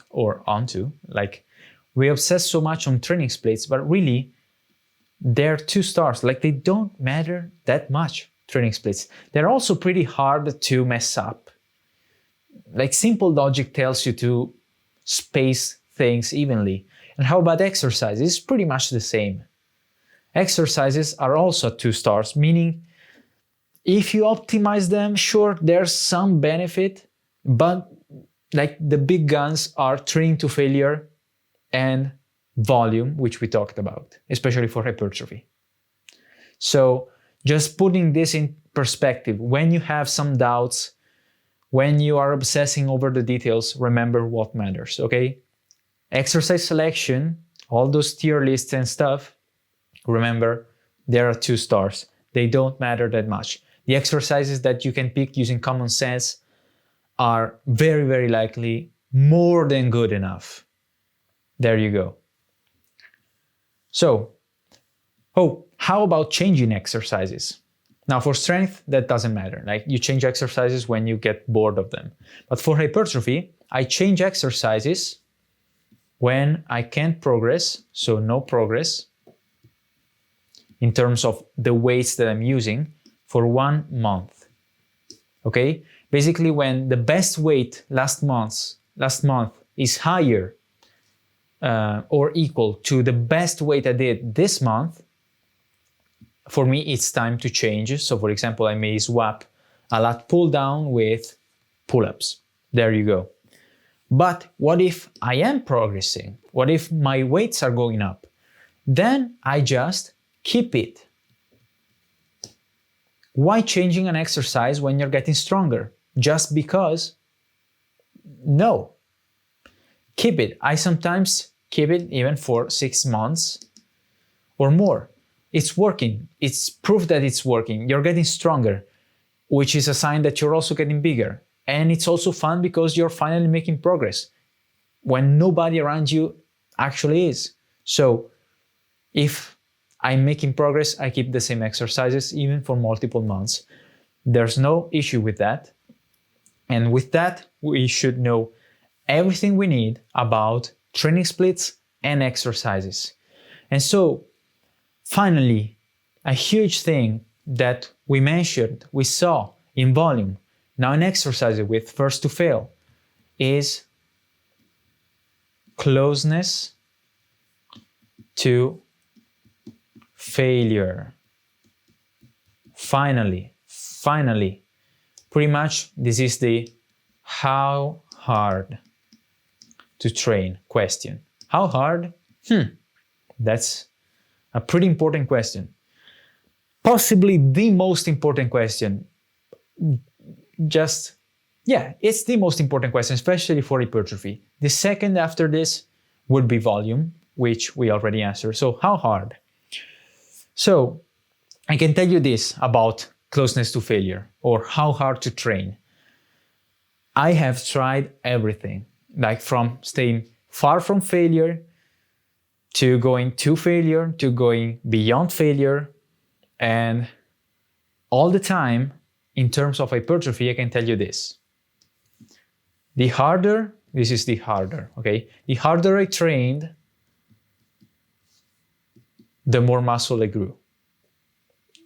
S1: or onto, like we obsess so much on training splits, but really they're 2 stars, like they don't matter that much, training splits. They're also pretty hard to mess up. Like simple logic tells you to space things evenly. And how about exercises? It's pretty much the same. Exercises are also 2 stars, meaning if you optimize them, sure, there's some benefit, but like the big guns are training to failure and volume, which we talked about, especially for hypertrophy. So just putting this in perspective, when you have some doubts, when you are obsessing over the details, remember what matters, okay? Exercise selection, all those tier lists and stuff, remember, there are 2 stars. They don't matter that much. The exercises that you can pick using common sense are very, very likely more than good enough. There you go. So, how about changing exercises? Now for strength, that doesn't matter. Like, you change exercises when you get bored of them. But for hypertrophy, I change exercises when I can't progress, so no progress, in terms of the weights that I'm using, for 1 month. Okay? Basically, when the best weight last month is higher or equal to the best weight I did this month, for me it's time to change. So for example, I may swap a lat pull down with pull-ups. There you go. But what if I am progressing? What if my weights are going up? Then I just keep it. Why changing an exercise when you're getting stronger? Just because? No. Keep it. I sometimes keep it even for 6 months or more. It's working. It's proof that it's working. You're getting stronger, which is a sign that you're also getting bigger. And it's also fun because you're finally making progress when nobody around you actually is. So if I'm making progress, I keep the same exercises even for multiple months. There's no issue with that. And with that, we should know everything we need about training splits and exercises. And so finally, a huge thing that we mentioned, we saw in volume, now in exercises with first to fail, is closeness to failure. Finally, pretty much this is the how hard to train question. How hard? That's a pretty important question. Possibly the most important question. It's the most important question, especially for hypertrophy. The second after this would be volume, which we already answered. So how hard? So I can tell you this about closeness to failure or how hard to train. I have tried everything, like from staying far from failure to going to failure to going beyond failure. And all the time, in terms of hypertrophy, I can tell you this. The harder I trained, the more muscle I grew.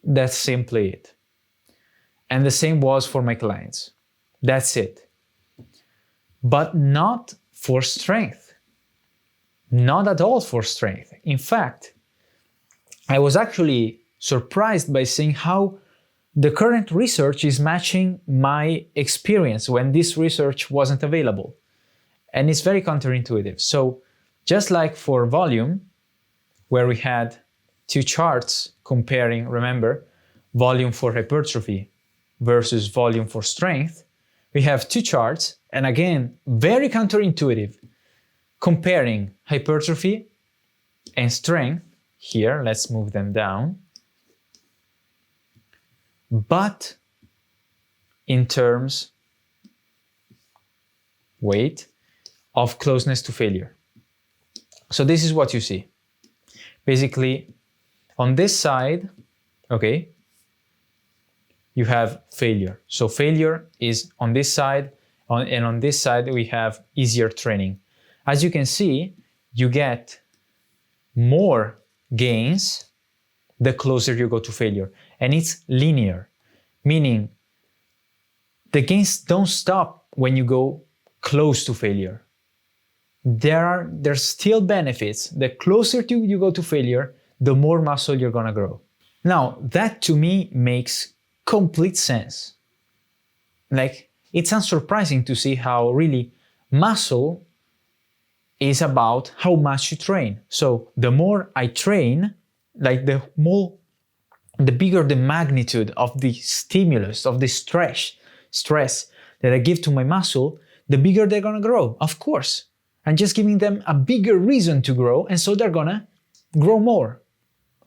S1: That's simply it. And the same was for my clients. That's it. But not for strength. Not at all for strength. In fact, I was actually surprised by seeing how the current research is matching my experience when this research wasn't available. And it's very counterintuitive. So just like for volume, where we had 2 charts comparing, remember, volume for hypertrophy versus volume for strength, we have 2 charts, and again, very counterintuitive, comparing hypertrophy and strength. Here, let's move them down. But in terms, of closeness to failure. So this is what you see. Basically, on this side, okay, you have failure. So failure is on this side, and on this side we have easier training. As you can see, you get more gains the closer you go to failure. And it's linear, meaning the gains don't stop when you go close to failure. There's still benefits. The closer you go to failure, the more muscle you're gonna grow. Now, that to me makes complete sense. Like, it's unsurprising to see how really muscle is about how much you train. So the more I train, like the bigger the magnitude of the stimulus, of the stress that I give to my muscle, the bigger they're gonna grow, of course. I'm just giving them a bigger reason to grow, and so they're gonna grow more,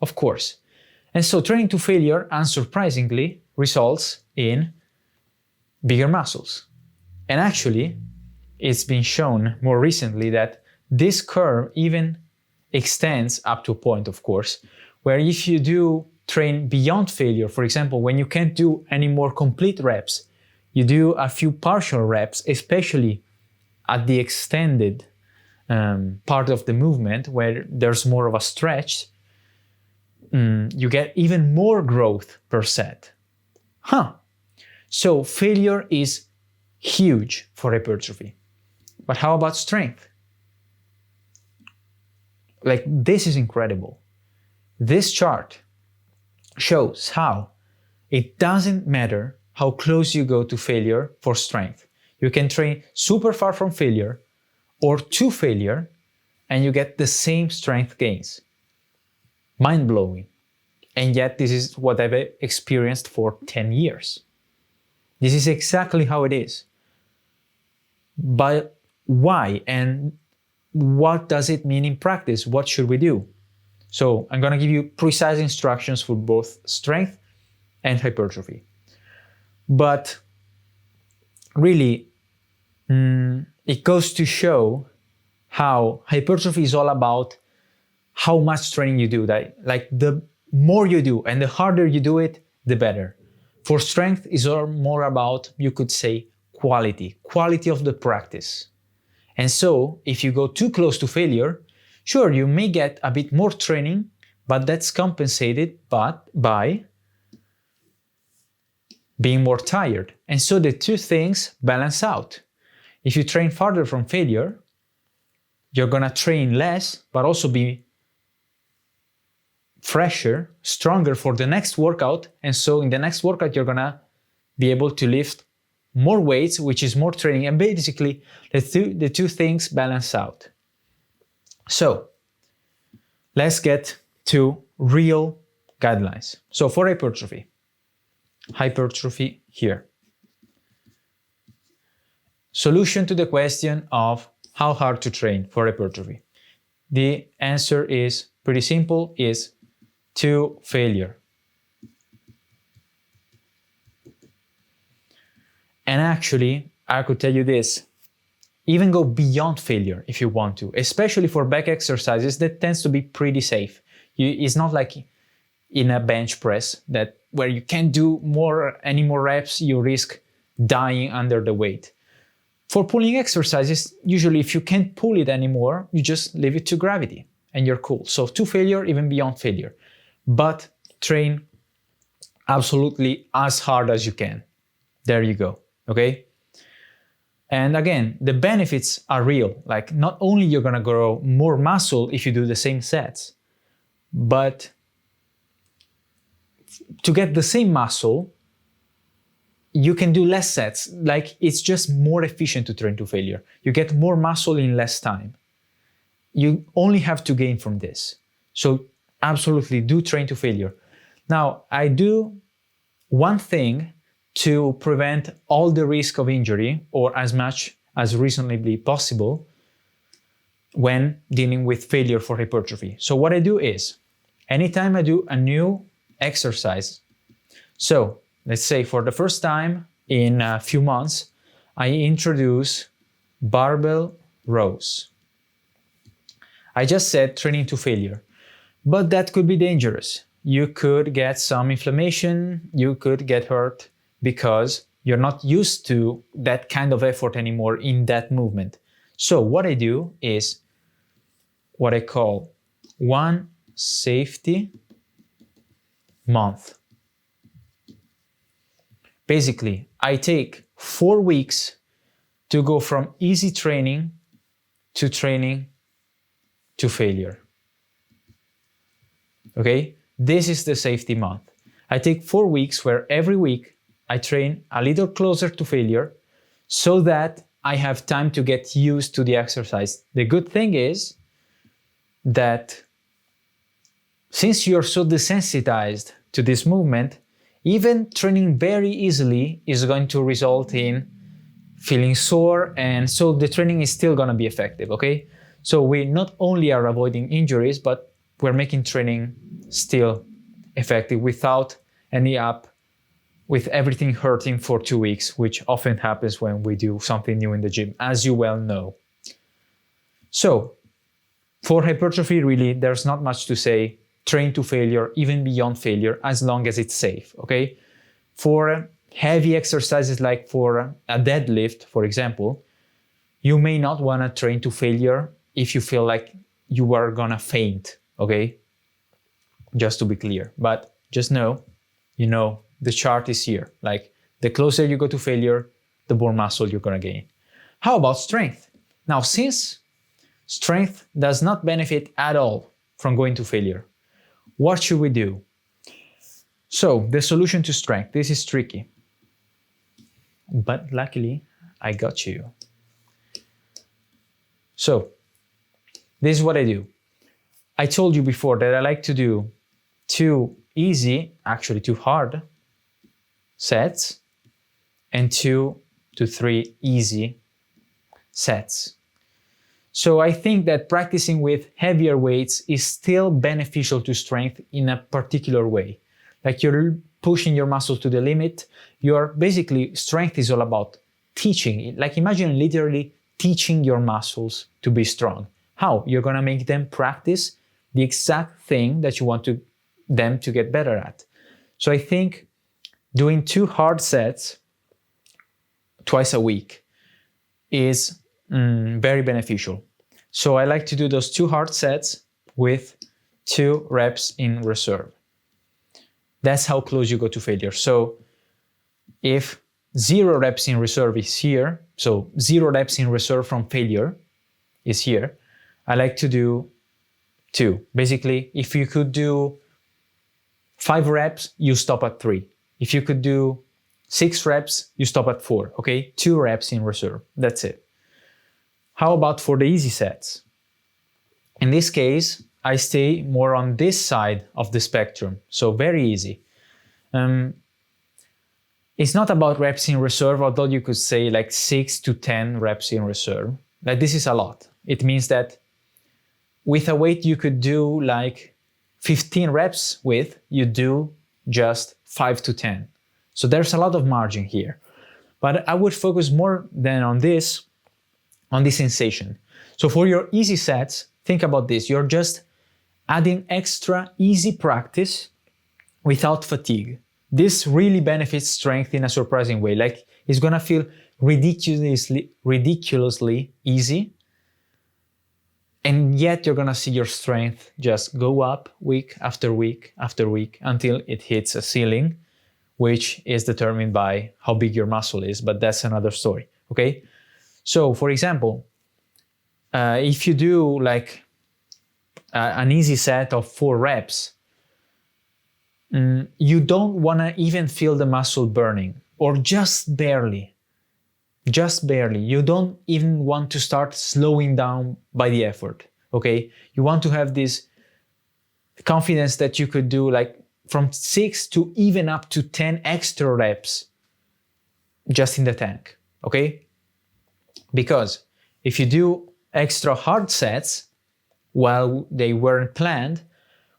S1: of course. And so training to failure, unsurprisingly, results in bigger muscles. And actually, it's been shown more recently that this curve even extends up to a point, of course, where if you do train beyond failure, for example, when you can't do any more complete reps, you do a few partial reps, especially at the extended part of the movement where there's more of a stretch, you get even more growth per set. So failure is huge for hypertrophy. But how about strength? Like, this is incredible. This chart shows how it doesn't matter how close you go to failure for strength. You can train super far from failure or to failure and you get the same strength gains. Mind-blowing. And yet this is what I've experienced for 10 years. This is exactly how it is. But why? And what does it mean in practice? What should we do? So I'm going to give you precise instructions for both strength and hypertrophy. But really, it goes to show how hypertrophy is all about how much training you do. Like the more you do and the harder you do it, the better. For strength is more about, you could say, quality of the practice. And so if you go too close to failure, sure, you may get a bit more training, but that's compensated by being more tired. And so the two things balance out. If you train farther from failure, you're gonna train less, but also be fresher, stronger for the next workout. And so in the next workout, you're gonna be able to lift more weights, which is more training. And basically, the two things balance out. So let's get to real guidelines. So for hypertrophy here. Solution to the question of how hard to train for hypertrophy. The answer is pretty simple, is to failure. And actually, I could tell you this, even go beyond failure if you want to, especially for back exercises that tends to be pretty safe. It's not like in a bench press that where you can't do any more reps, you risk dying under the weight. For pulling exercises, usually if you can't pull it anymore, you just leave it to gravity and you're cool. So to failure, even beyond failure. But train absolutely as hard as you can. There you go, okay? And again, the benefits are real. Like, not only you're gonna grow more muscle if you do the same sets, but to get the same muscle, you can do less sets. Like, it's just more efficient to train to failure. You get more muscle in less time. You only have to gain from this. So absolutely do train to failure. Now, I do one thing to prevent all the risk of injury, or as much as reasonably possible, when dealing with failure for hypertrophy. So what I do is, anytime I do a new exercise, so let's say for the first time in a few months, I introduce barbell rows. I just said training to failure, but that could be dangerous. You could get some inflammation, you could get hurt because you're not used to that kind of effort anymore in that movement. So what I do is what I call one safety month. Basically, I take 4 weeks to go from easy training to failure. Okay? This is the safety month. I take 4 weeks where every week I train a little closer to failure so that I have time to get used to the exercise. The good thing is that since you're so desensitized to this movement, even training very easily is going to result in feeling sore, and so the training is still gonna be effective, okay? So we not only are avoiding injuries, but we're making training still effective without any up, with everything hurting for 2 weeks, which often happens when we do something new in the gym, as you well know. So for hypertrophy, really, there's not much to say. Train to failure, even beyond failure, as long as it's safe, okay? For heavy exercises like for a deadlift, for example, you may not want to train to failure if you feel like you are gonna faint, okay? Just to be clear, but just know, the chart is here. Like, the closer you go to failure, the more muscle you're gonna gain. How about strength? Now, since strength does not benefit at all from going to failure, what should we do? So, the solution to strength, this is tricky, but luckily I got you. So, this is what I do. I told you before that I like to do 2 easy, actually 2 hard sets and 2 to 3 easy sets. So I think that practicing with heavier weights is still beneficial to strength in a particular way. Like, you're pushing your muscles to the limit. Basically, strength is all about teaching. Like, imagine literally teaching your muscles to be strong. How? You're gonna make them practice the exact thing that you want them to get better at. So I think doing 2 hard sets twice a week is very beneficial. So I like to do those 2 hard sets with 2 reps in reserve. That's how close you go to failure. So if 0 reps in reserve is here, so 0 reps in reserve from failure is here, I like to do 2. Basically, if you could do 5 reps, you stop at 3. If you could do 6 reps, you stop at 4, okay? 2 reps in reserve, that's it. How about for the easy sets? In this case, I stay more on this side of the spectrum, so very easy. It's not about reps in reserve, although you could say like 6 to 10 reps in reserve. Like, this is a lot. It means that with a weight you could do like 15 reps with, you do just 5 to 10. So there's a lot of margin here. But I would focus more than on this, on the sensation. So for your easy sets, think about this. You're just adding extra easy practice without fatigue. This really benefits strength in a surprising way. Like, it's gonna feel ridiculously easy, and yet you're gonna see your strength just go up week after week after week until it hits a ceiling, which is determined by how big your muscle is, but that's another story, okay? So for example, if you do like an easy set of 4 reps, you don't want to even feel the muscle burning, or just barely. You don't even want to start slowing down by the effort, okay? You want to have this confidence that you could do like from 6 to even up to 10 extra reps just in the tank, okay? Because if you do extra hard sets while they weren't planned,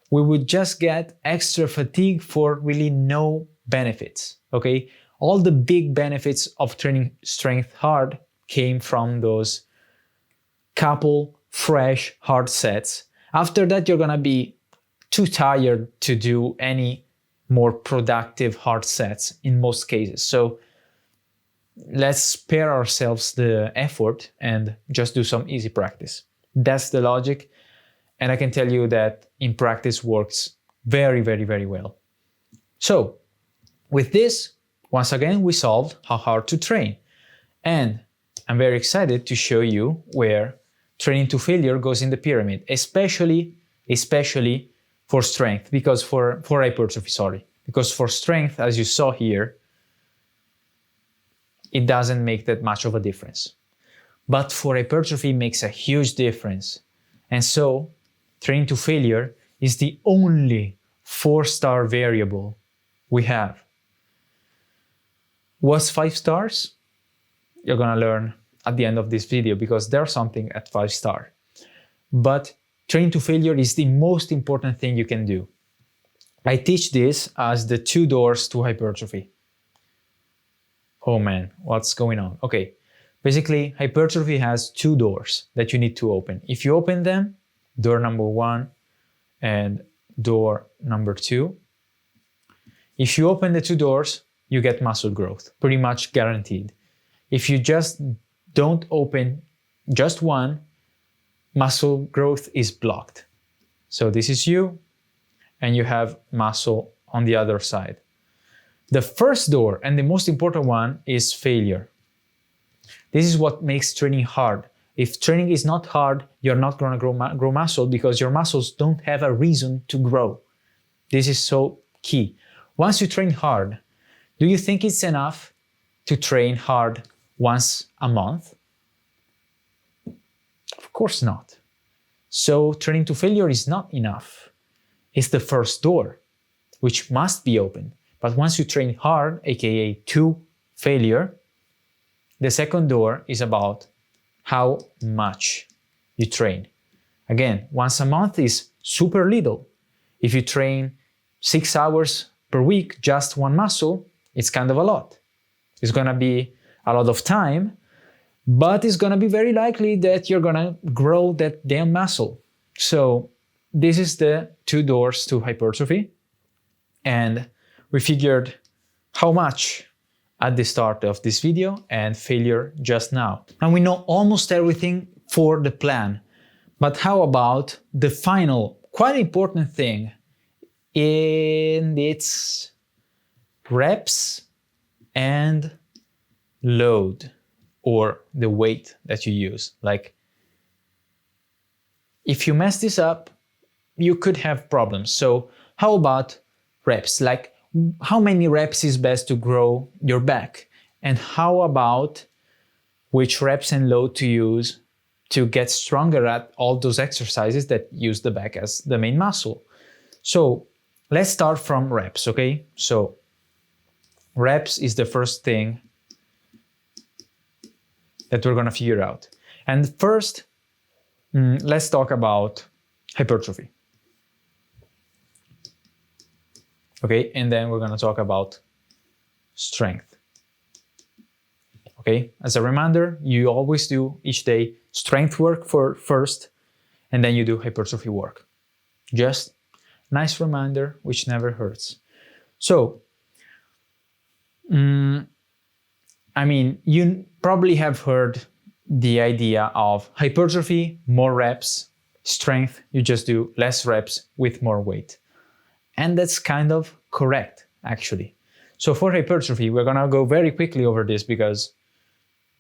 S1: we would just get extra fatigue for really no benefits, okay? All the big benefits of training strength hard came from those couple fresh hard sets. After that, you're gonna be too tired to do any more productive hard sets in most cases. So let's spare ourselves the effort and just do some easy practice. That's the logic. And I can tell you that in practice works very, very, very well. So with this, once again, we solved how hard to train. And I'm very excited to show you where training to failure goes in the pyramid, especially for strength, because for hypertrophy, sorry. Because for strength, as you saw here, it doesn't make that much of a difference. But for hypertrophy, it makes a huge difference. And so training to failure is the only 4-star variable we have. What's 5 stars? you're gonna learn at the end of this video, because there's something at 5-star. But training to failure is the most important thing you can do. I teach this as the 2 doors to hypertrophy. Oh man, what's going on? Okay, basically hypertrophy has 2 doors that you need to open. If you open them, door number 1 and door number 2, if you open the 2 doors, you get muscle growth, pretty much guaranteed. If you just don't open just one, muscle growth is blocked. So this is you, and you have muscle on the other side. The first door, and the most important one, is failure. This is what makes training hard. If training is not hard, you're not going to grow muscle, because your muscles don't have a reason to grow. This is so key. Once you train hard, do you think it's enough to train hard once a month? Of course not. So training to failure is not enough. It's the first door, which must be open. But once you train hard, aka to failure, the second door is about how much you train. Again, once a month is super little. If you train 6 hours per week, just one muscle, it's kind of a lot. It's gonna be a lot of time, but it's gonna be very likely that you're gonna grow that damn muscle. So this is the 2 doors to hypertrophy. And we figured how much at the start of this video and failure just now. And we know almost everything for the plan. But how about the final, quite important thing? And it's reps and load, or the weight that you use. Like, if you mess this up, you could have problems. So how about reps? Like, how many reps is best to grow your back? And how about which reps and load to use to get stronger at all those exercises that use the back as the main muscle? So let's start from reps, okay? So reps is the first thing that we're gonna figure out. And first, let's talk about hypertrophy. Okay, and then we're gonna talk about strength. Okay, as a reminder, you always do each day strength work for first, and then you do hypertrophy work. Just nice reminder, which never hurts. So, I mean, you probably have heard the idea of hypertrophy, more reps, strength, you just do less reps with more weight. And that's kind of correct, actually. So for hypertrophy, we're gonna go very quickly over this because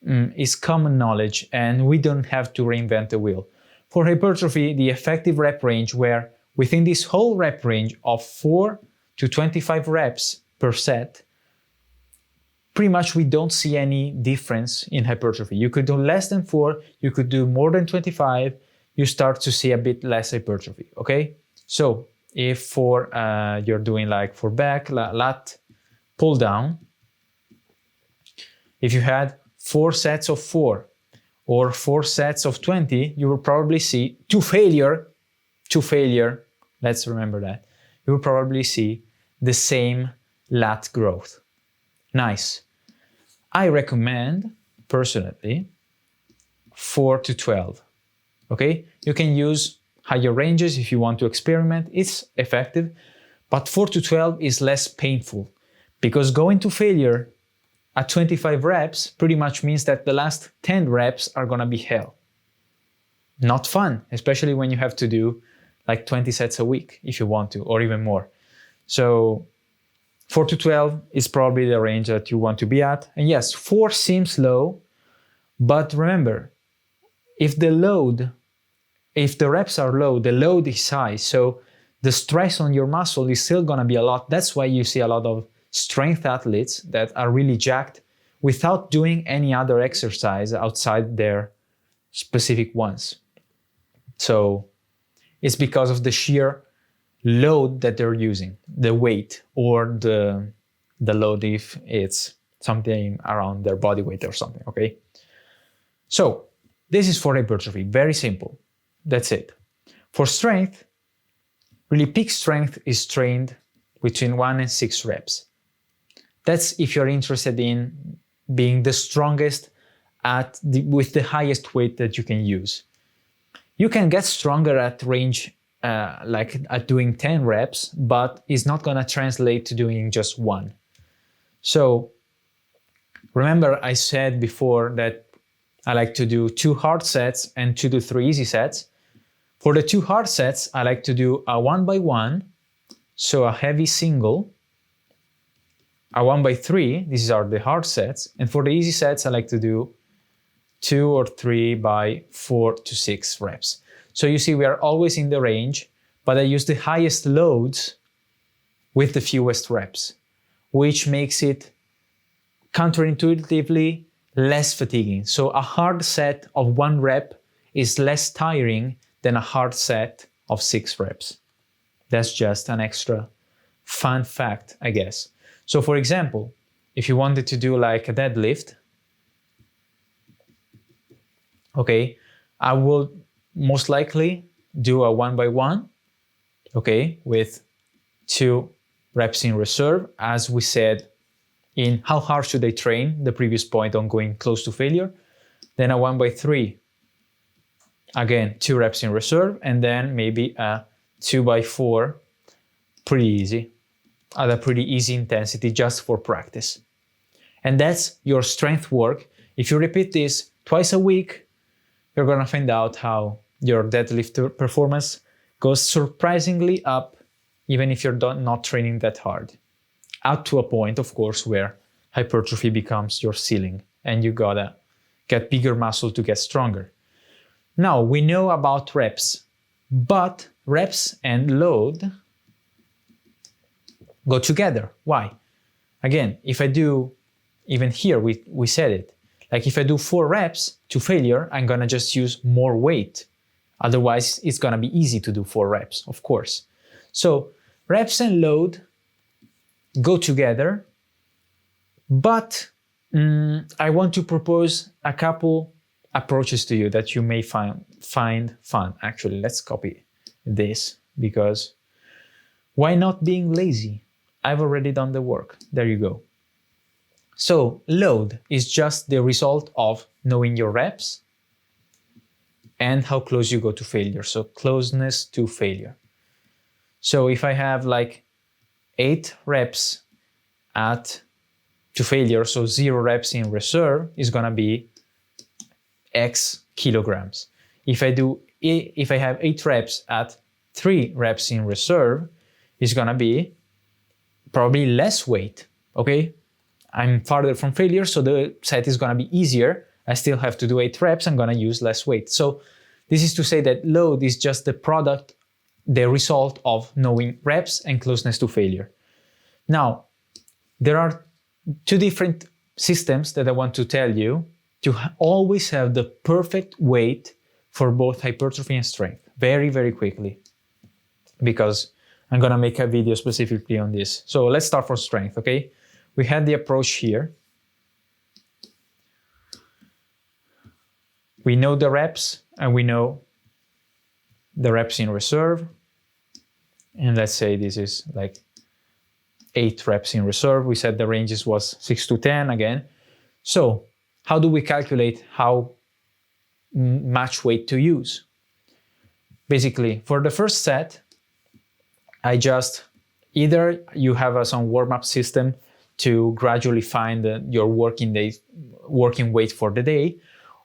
S1: it's common knowledge and we don't have to reinvent the wheel. For hypertrophy, the effective rep range, where within this whole rep range of 4 to 25 reps per set, pretty much we don't see any difference in hypertrophy. You could do less than 4, you could do more than 25, you start to see a bit less hypertrophy, okay? So if for you're doing like for back, lat pull down, if you had 4 sets of 4 or 4 sets of 20, you will probably see to failure, let's remember that, you will probably see the same lat growth. Nice. I recommend, personally, 4 to 12, okay? You can use higher ranges if you want to experiment, it's effective, but 4 to 12 is less painful, because going to failure at 25 reps pretty much means that the last 10 reps are gonna be hell. Not fun, especially when you have to do like 20 sets a week if you want to, or even more. So 4 to 12 is probably the range that you want to be at. And yes, 4 seems low, but remember, if the reps are low, the load is high. So the stress on your muscle is still gonna be a lot. That's why you see a lot of strength athletes that are really jacked without doing any other exercise outside their specific ones. So it's because of the sheer load that they're using, the weight or the load if it's something around their body weight or something, okay? So this is for hypertrophy, very simple. That's it. For strength, really peak strength is trained between 1 and 6 reps. That's if you're interested in being the strongest with the highest weight that you can use. You can get stronger at range, like at doing 10 reps, but it's not gonna translate to doing just 1. So remember I said before that I like to do 2 hard sets and 2 to 3 easy sets. For the 2 hard sets, I like to do a 1 by 1, so a heavy single, a 1 by 3, these are the hard sets, and for the easy sets, I like to do 2 or 3 by 4 to 6 reps. So you see we are always in the range, but I use the highest loads with the fewest reps, which makes it counterintuitively less fatiguing. So a hard set of 1 rep is less tiring than a hard set of 6 reps. That's just an extra fun fact, I guess. So for example, if you wanted to do like a deadlift, okay, I will most likely do a 1 by 1, okay, with 2 reps in reserve, as we said in how hard should I train, the previous point on going close to failure. Then a 1 by 3, again, 2 reps in reserve, and then maybe a 2 by 4, pretty easy, at a pretty easy intensity just for practice. And that's your strength work. If you repeat this twice a week, you're gonna find out how your deadlift performance goes surprisingly up, even if you're not training that hard. Up to a point, of course, where hypertrophy becomes your ceiling and you gotta get bigger muscle to get stronger. Now, we know about reps, but reps and load go together. Why? Again, if I do, even here, we said it, like if I do 4 reps to failure, I'm gonna just use more weight. Otherwise, it's gonna be easy to do 4 reps, of course. So reps and load go together, but I want to propose a couple approaches to you that you may find fun. Actually, let's copy this, because why not being lazy? I've already done the work. There you go. So load is just the result of knowing your reps and how close you go to failure. So closeness to failure. So if I have like 8 reps to failure, so 0 reps in reserve is gonna be X kilograms. If I have 8 reps at 3 reps in reserve, it's gonna be probably less weight, okay? I'm farther from failure, so the set is gonna be easier. I still have to do 8 reps, I'm gonna use less weight. So this is to say that load is just the product, the result of knowing reps and closeness to failure. Now, there are 2 different systems that I want to tell you to always have the perfect weight for both hypertrophy and strength, very, very quickly, because I'm gonna make a video specifically on this. So let's start for strength, okay? We had the approach here. We know the reps and we know the reps in reserve. And let's say this is like 8 reps in reserve. We said the ranges was 6 to 10 again. So how do we calculate how much weight to use? Basically, for the first set, I just, either you have some warm-up system to gradually find your working weight for the day,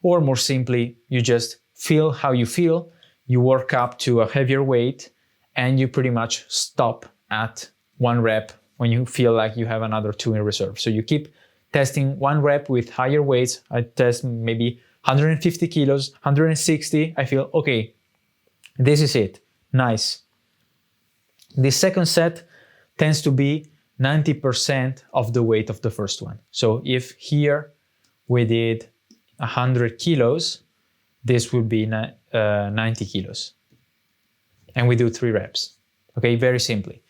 S1: or more simply, you just feel how you feel, you work up to a heavier weight, and you pretty much stop at 1 rep when you feel like you have another 2 in reserve. So you keep testing 1 rep with higher weights. I test maybe 150 kilos, 160. I feel, okay, this is it, nice. The second set tends to be 90% of the weight of the first one. So if here we did 100 kilos, this would be 90 kilos. And we do 3 reps, okay, very simply.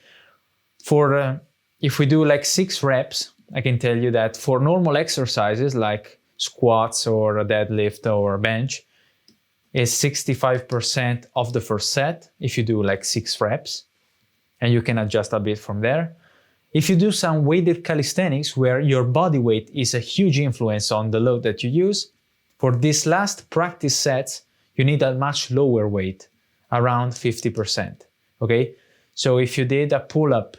S1: If we do like 6 reps I can tell you that for normal exercises like squats or a deadlift or a bench, is 65% of the first set if you do like 6 reps, and you can adjust a bit from there. If you do some weighted calisthenics where your body weight is a huge influence on the load that you use, for these last practice sets, you need a much lower weight, around 50%, okay? So if you did a pull-up,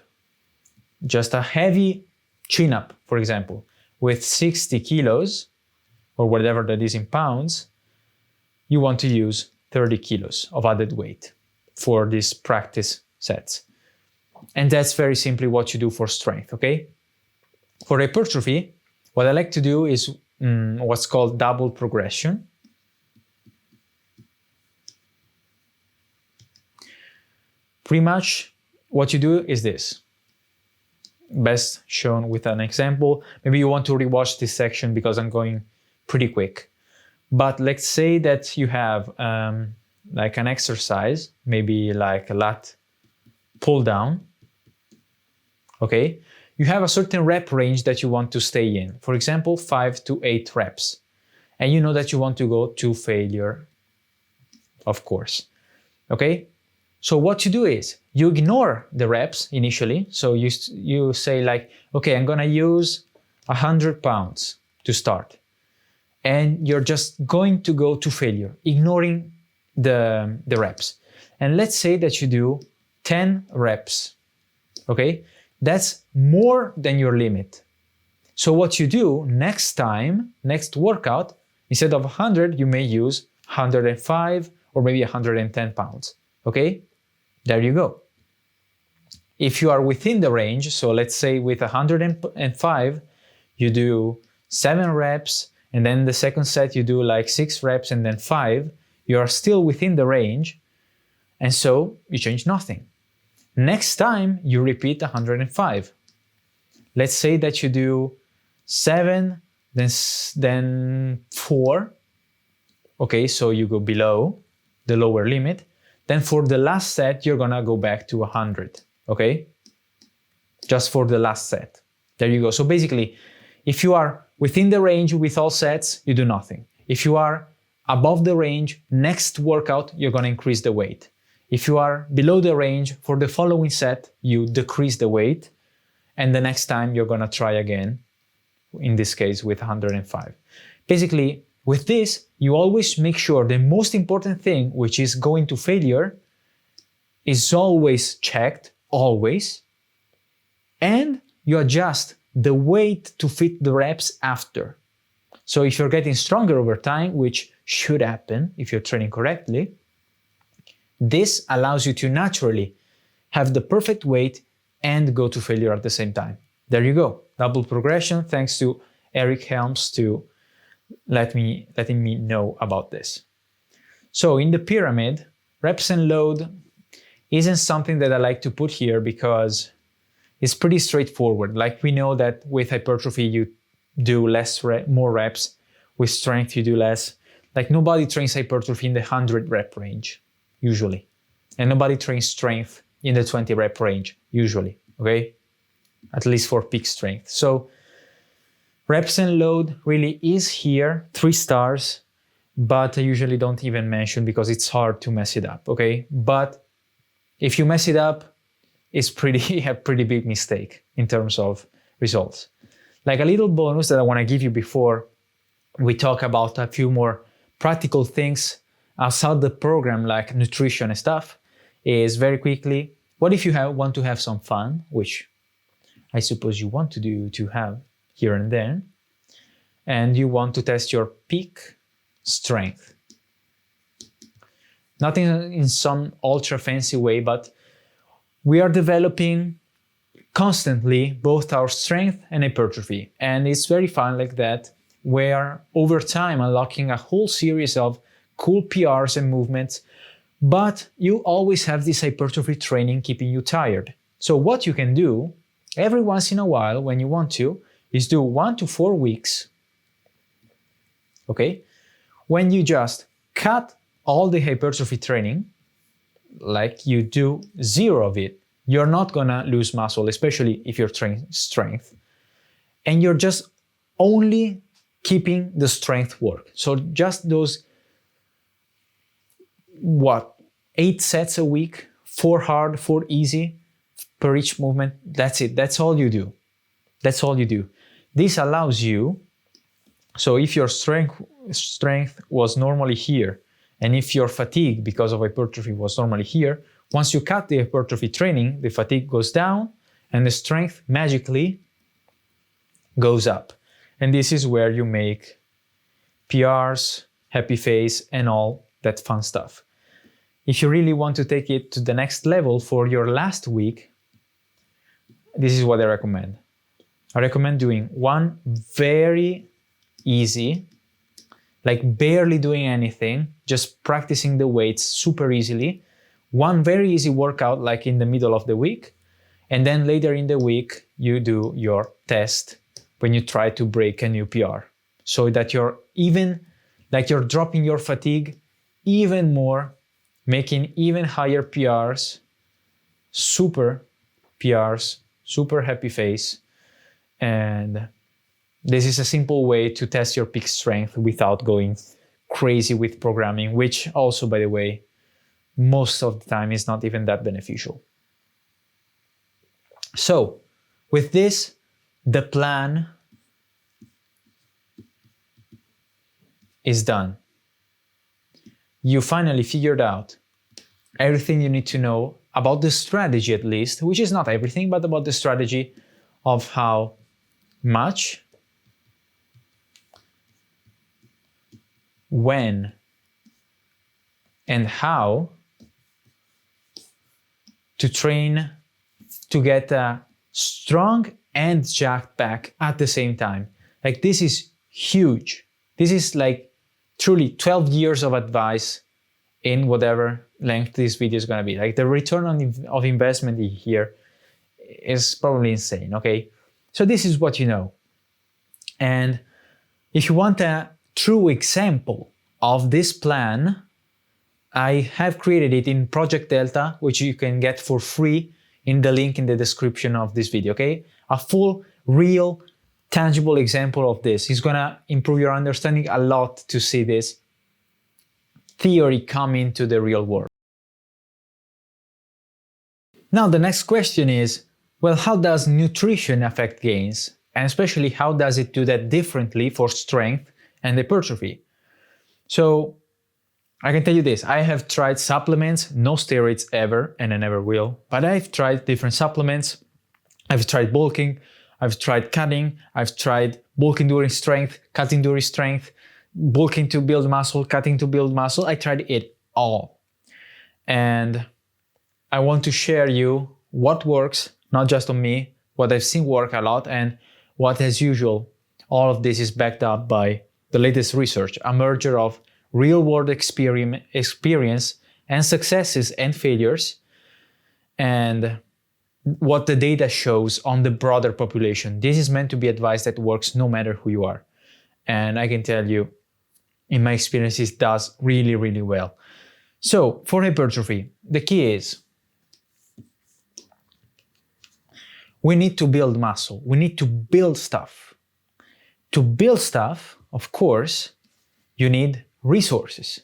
S1: just a heavy chin-up, for example, with 60 kilos, or whatever that is in pounds, you want to use 30 kilos of added weight for these practice sets. And that's very simply what you do for strength, okay? For hypertrophy, what I like to do is what's called double progression. Pretty much what you do is this. Best shown with an example. Maybe you want to rewatch this section because I'm going pretty quick. But let's say that you have like an exercise, maybe like a lat pull down, okay? You have a certain rep range that you want to stay in. For example, 5 to 8 reps. And you know that you want to go to failure, of course, okay? So what you do is you ignore the reps initially. So you say like, okay, I'm gonna use 100 pounds to start. And you're just going to go to failure, ignoring the reps. And let's say that you do 10 reps, okay? That's more than your limit. So what you do next time, next workout, instead of 100, you may use 105 or maybe 110 pounds, okay? There you go. If you are within the range, so let's say with 105, you do 7 reps, and then the second set you do like 6 reps and then 5, you are still within the range, and so you change nothing. Next time you repeat 105. Let's say that you do 7, then 4. Okay, so you go below the lower limit. Then for the last set, you're gonna go back to 100, okay? Just for the last set. There you go. So basically, if you are within the range with all sets, you do nothing. If you are above the range, next workout, you're gonna increase the weight. If you are below the range, for the following set, you decrease the weight, and the next time you're gonna try again, in this case with 105. Basically, with this, you always make sure the most important thing, which is going to failure, is always checked, always, and you adjust the weight to fit the reps after. So if you're getting stronger over time, which should happen if you're training correctly, this allows you to naturally have the perfect weight and go to failure at the same time. There you go. Double progression, thanks to Eric Helms to letting me know about this. So in the pyramid, reps and load isn't something that I like to put here because it's pretty straightforward. Like we know that with hypertrophy, you do more reps. With strength, you do less. Like nobody trains hypertrophy in the 100 rep range, usually. And nobody trains strength in the 20 rep range, usually, okay? At least for peak strength. So reps and load really is here, 3 stars, but I usually don't even mention because it's hard to mess it up, okay? But if you mess it up, it's a pretty big mistake in terms of results. Like a little bonus that I want to give you before we talk about a few more practical things outside the program, like nutrition and stuff, is very quickly, what if you want to have some fun, which I suppose you want to have here and then, and you want to test your peak strength. Not in some ultra fancy way, but we are developing constantly both our strength and hypertrophy. And it's very fun like that, where over time unlocking a whole series of cool PRs and movements, but you always have this hypertrophy training keeping you tired. So what you can do every once in a while when you want to is do 1 to 4 weeks, okay, when you just cut all the hypertrophy training, like you do 0 of it. You're not gonna lose muscle, especially if you're training strength. and you're just only keeping the strength work. So just those, 8 sets a week, 4 hard, 4 easy per each movement. That's it. That's all you do. That's all you do. This allows you, so if your strength was normally here, and if your fatigue because of hypertrophy was normally here, once you cut the hypertrophy training, the fatigue goes down and the strength magically goes up. And this is where you make PRs, happy face, and all that fun stuff. If you really want to take it to the next level for your last week, this is what I recommend. I recommend doing one very easy, like barely doing anything, just practicing the weights super easily. One very easy workout like in the middle of the week. And then later in the week, you do your test when you try to break a new PR. So that you're dropping your fatigue even more, making even higher PRs, super PRs, super happy face. And this is a simple way to test your peak strength without going crazy with programming, which also, by the way, most of the time is not even that beneficial. So with this, the plan is done. You finally figured out everything you need to know about the strategy, at least, which is not everything, but about the strategy of how much, when, and how to train to get strong and jacked back at the same time. Like, this is huge. This is like truly 12 years of advice in whatever length this video is going to be. Like, the return of investment here is probably insane, okay? So this is what you know. And if you want a true example of this plan, I have created it in Project Delta, which you can get for free in the link in the description of this video, okay? A full, real, tangible example of this is gonna improve your understanding a lot to see this theory come into the real world. Now, the next question is, well, how does nutrition affect gains? And especially, how does it do that differently for strength and hypertrophy? So, I can tell you this, I have tried supplements, no steroids ever, and I never will, but I've tried different supplements. I've tried bulking, I've tried cutting, I've tried bulking during strength, cutting during strength, bulking to build muscle, cutting to build muscle. I tried it all. And I want to share you what works, not just on me, what I've seen work a lot, and what, as usual, all of this is backed up by the latest research, a merger of real-world experience and successes and failures, and what the data shows on the broader population. This is meant to be advice that works no matter who you are. And I can tell you, in my experience, it does really, really well. So for hypertrophy, the key is we need to build muscle. We need to build stuff. To build stuff, of course, you need resources.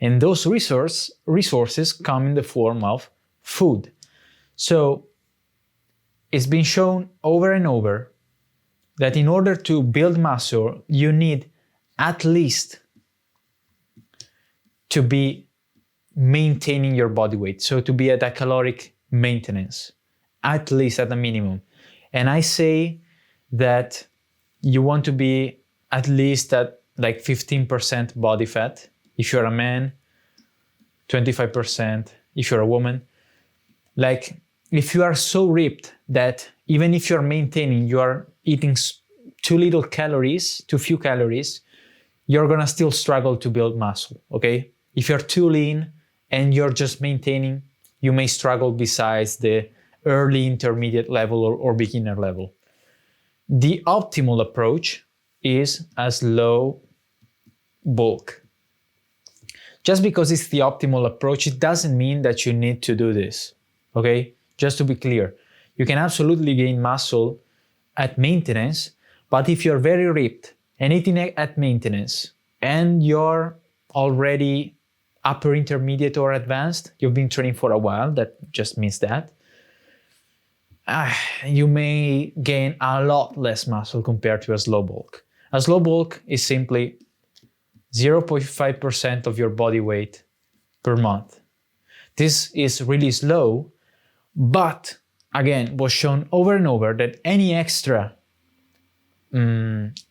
S1: And those resources come in the form of food. So it's been shown over and over that in order to build muscle, you need at least to be maintaining your body weight. So to be at a caloric maintenance, at least at a minimum. And I say that you want to be at least at like 15% body fat. If you're a man, 25% if you're a woman. Like, if you are so ripped that even if you're maintaining, you are eating too few calories, you're gonna still struggle to build muscle, okay? If you're too lean and you're just maintaining, you may struggle besides the early intermediate level or beginner level. The optimal approach is a slow bulk. Just because it's the optimal approach, it doesn't mean that you need to do this, okay? Just to be clear, you can absolutely gain muscle at maintenance, But if you're very ripped and eating at maintenance and you're already upper intermediate or advanced, you've been training for a while, that just means that, you may gain a lot less muscle compared to a slow bulk. A slow bulk is simply 0.5% of your body weight per month. This is really slow, but again, was shown over and over that any extra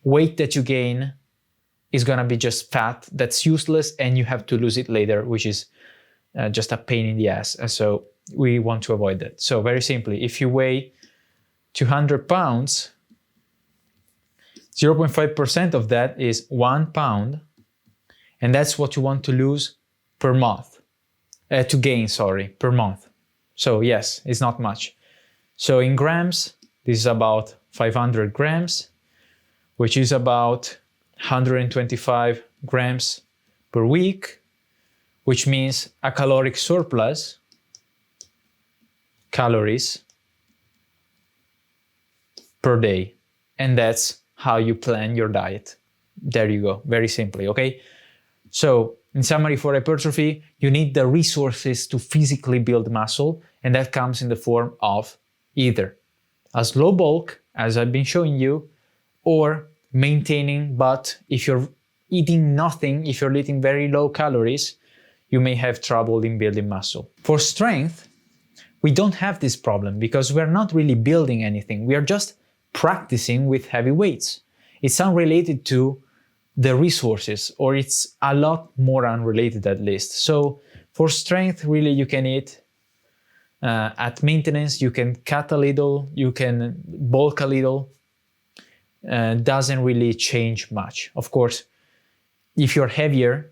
S1: weight that you gain is gonna be just fat that's useless and you have to lose it later, which is just a pain in the ass. So we want to avoid that. So very simply, if you weigh 200 pounds, 0.5% of that is 1 pound, and that's what you want to lose per month, to gain, sorry, per month. So yes, it's not much. So in grams, this is about 500 grams, which is about 125 grams per week, which means a caloric surplus, calories per day. And that's how you plan your diet. There you go, very simply, okay? So in summary, for hypertrophy, you need the resources to physically build muscle, and that comes in the form of either a slow bulk, as I've been showing you, or maintaining, but if you're eating nothing, if you're eating very low calories, you may have trouble in building muscle. For strength, we don't have this problem because we're not really building anything. We are just practicing with heavy weights. It's unrelated to the resources, or it's a lot more unrelated at least. So for strength, really you can eat at maintenance, you can cut a little, you can bulk a little, doesn't really change much. Of course, if you're heavier,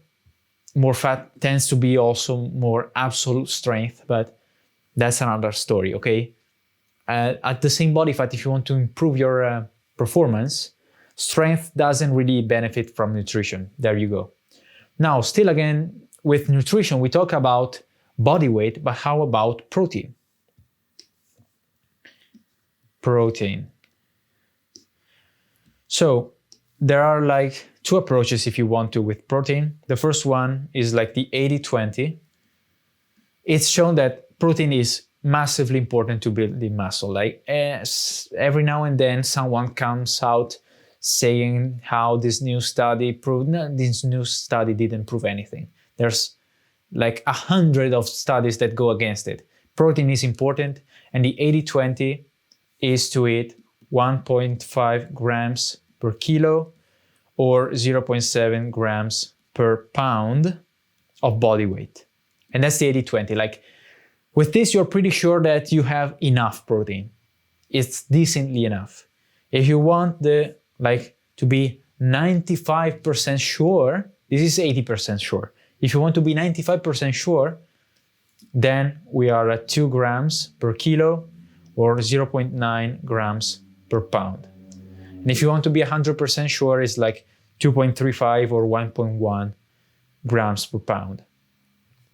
S1: more fat tends to be also more absolute strength, but that's another story, okay? At the same body fat, if you want to improve your performance, strength doesn't really benefit from nutrition. There you go. Now, still again, with nutrition, we talk about body weight, but how about protein? Protein. So there are like two approaches if you want to with protein. The first one is like the 80-20. It's shown that protein is massively important to building muscle. Like every now and then someone comes out saying how this new study proved, no, this new study didn't prove anything. There's like 100 of studies that go against it. Protein is important, and the 80-20 is to eat 1.5 grams per kilo or 0.7 grams per pound of body weight. And that's the 80-20. Like with this, you're pretty sure that you have enough protein. It's decently enough. If you want to be 95% sure, this is 80% sure. If you want to be 95% sure, then we are at 2 grams per kilo or 0.9 grams per pound. And if you want to be 100% sure, it's like 2.35 or 1.1 grams per pound.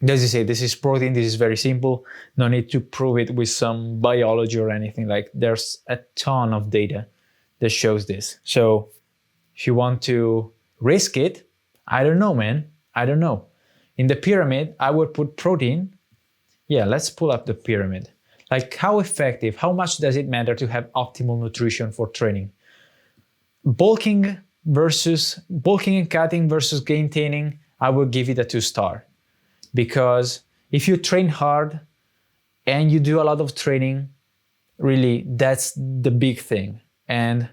S1: As you say, this is protein, this is very simple. No need to prove it with some biology or anything. Like there's a ton of data that shows this. So if you want to risk it, I don't know, man. I don't know. In the pyramid, I would put protein. Yeah, let's pull up the pyramid. Like how effective, how much does it matter to have optimal nutrition for training? Bulking and cutting versus maintaining, I would give it a 2-star. Because if you train hard and you do a lot of training, really that's the big thing. And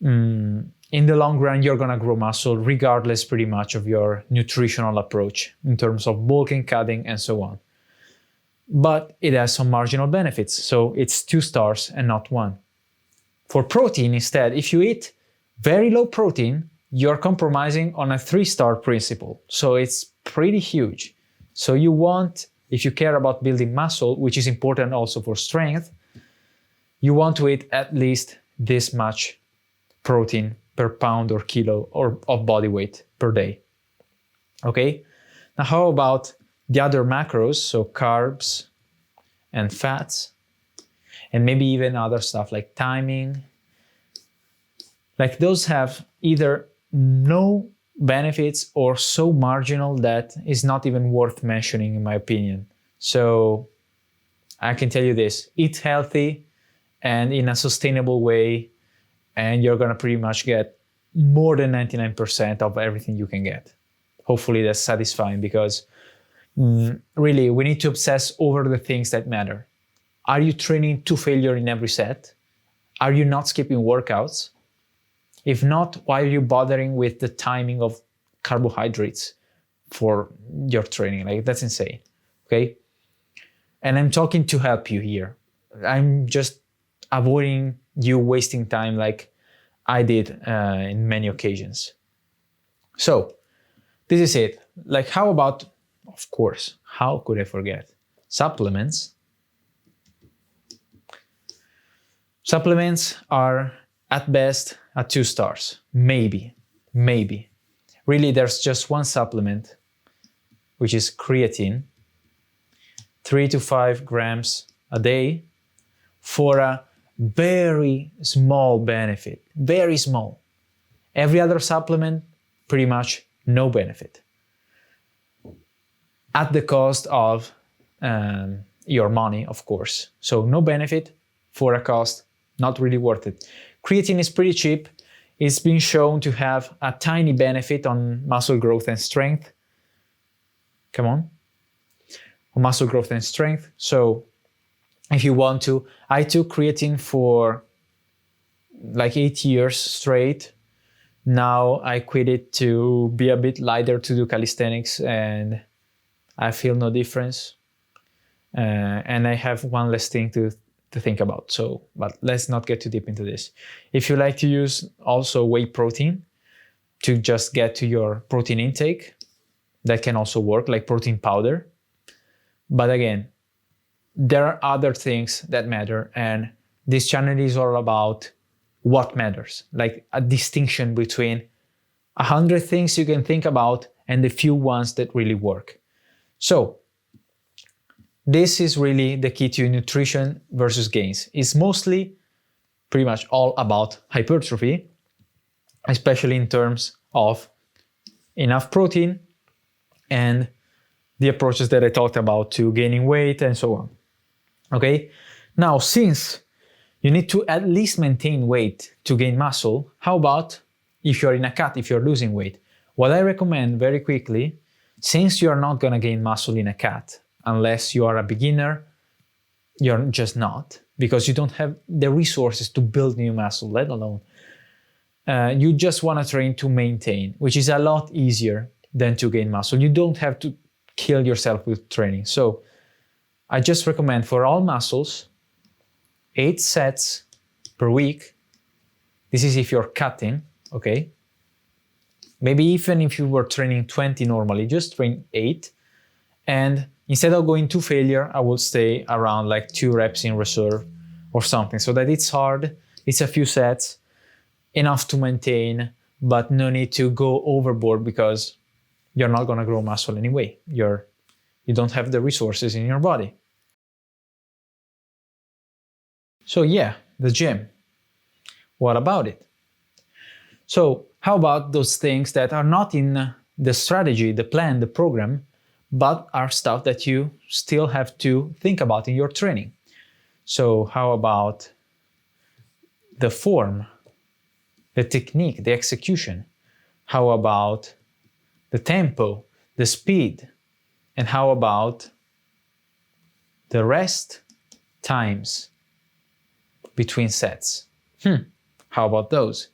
S1: in the long run, you're gonna grow muscle regardless pretty much of your nutritional approach in terms of bulking, cutting, and so on. But it has some marginal benefits, so it's 2 stars and not 1. For protein instead, if you eat very low protein, you're compromising on a 3-star principle. So it's pretty huge. So you want, if you care about building muscle, which is important also for strength, you want to eat at least this much protein per pound or kilo or of body weight per day. Okay? Now how about the other macros, so carbs and fats, and maybe even other stuff like timing, Like those have either no benefits or so marginal that it's not even worth mentioning in my opinion. So I can tell you this, eat healthy and in a sustainable way, and you're gonna pretty much get more than 99% of everything you can get. Hopefully that's satisfying, because really we need to obsess over the things that matter. Are you training to failure in every set? Are you not skipping workouts? If not, why are you bothering with the timing of carbohydrates for your training? Like, that's insane, okay? And I'm talking to help you here. I'm just avoiding you wasting time like I did in many occasions. So this is it. Like, how about, of course, how could I forget? Supplements. Supplements are at best at 2 stars, maybe. Really, there's just one supplement, which is creatine, 3 to 5 grams a day for a very small benefit, very small. Every other supplement, pretty much no benefit. At the cost of your money, of course. So no benefit for a cost, not really worth it. Creatine is pretty cheap. It's been shown to have a tiny benefit on muscle growth and strength. Come on. On muscle growth and strength. So if you want to, I took creatine for like 8 years straight. Now I quit it to be a bit lighter to do calisthenics, and I feel no difference. And I have one less thing to think about. So, but let's not get too deep into this. If you like to use also whey protein to just get to your protein intake, that can also work, like protein powder. But again, there are other things that matter, and this channel is all about what matters, like a distinction between 100 things you can think about and the few ones that really work. So this is really the key to nutrition versus gains. It's mostly pretty much all about hypertrophy, especially in terms of enough protein and the approaches that I talked about to gaining weight and so on. Okay, now since you need to at least maintain weight to gain muscle, how about if you're in a cut, if you're losing weight? What I recommend very quickly, since you're not gonna gain muscle in a cut, unless you are a beginner, you're just not, because you don't have the resources to build new muscle, let alone. You just wanna train to maintain, which is a lot easier than to gain muscle. You don't have to kill yourself with training. So I just recommend for all muscles, 8 sets per week. This is if you're cutting, okay? Maybe even if you were training 20 normally, just train 8. And instead of going to failure, I would stay around like 2 reps in reserve or something, so that it's hard, it's a few sets, enough to maintain, but no need to go overboard because you're not gonna grow muscle anyway. You don't have the resources in your body. So yeah, the gym. What about it? So how about those things that are not in the strategy, the plan, the program, but are stuff that you still have to think about in your training? So how about the form, the technique, the execution? How about the tempo, the speed? And how about the rest times between sets? How about those?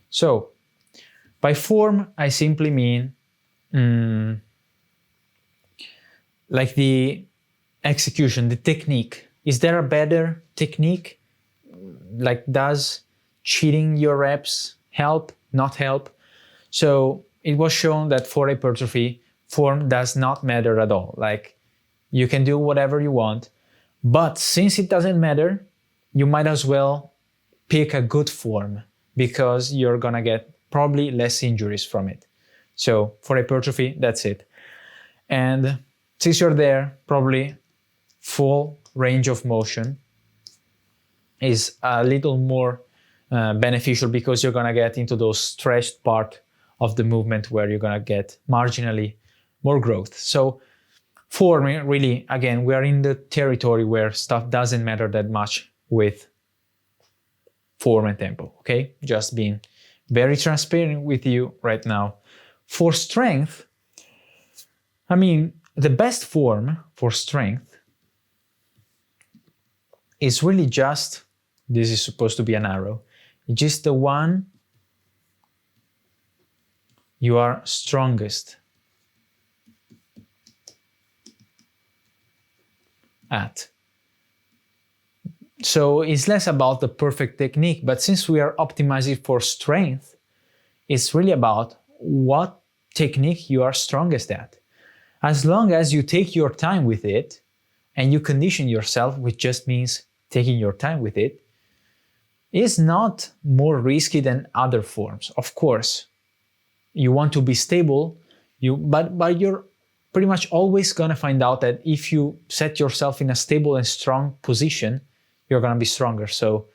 S1: So by form, I simply mean like the execution, the technique. Is there a better technique? Like, does cheating your reps help, not help? So it was shown that for hypertrophy, form does not matter at all. Like, you can do whatever you want, but since it doesn't matter, you might as well pick a good form because you're gonna get probably less injuries from it. So for hypertrophy, that's it. And since you're there, probably full range of motion is a little more beneficial because you're gonna get into those stretched part of the movement where you're gonna get marginally more growth. So form, really, again, we are in the territory where stuff doesn't matter that much with form and tempo, okay? Just being very transparent with you right now. For strength, I mean, the best form for strength is really just, this is supposed to be an arrow, just the one you are strongest at. So it's less about the perfect technique, but since we are optimizing for strength, it's really about what technique you are strongest at. As long as you take your time with it and you condition yourself, which just means taking your time with it, is not more risky than other forms. Of course, you want to be stable, but you're pretty much always gonna find out that if you set yourself in a stable and strong position, you're gonna be stronger. So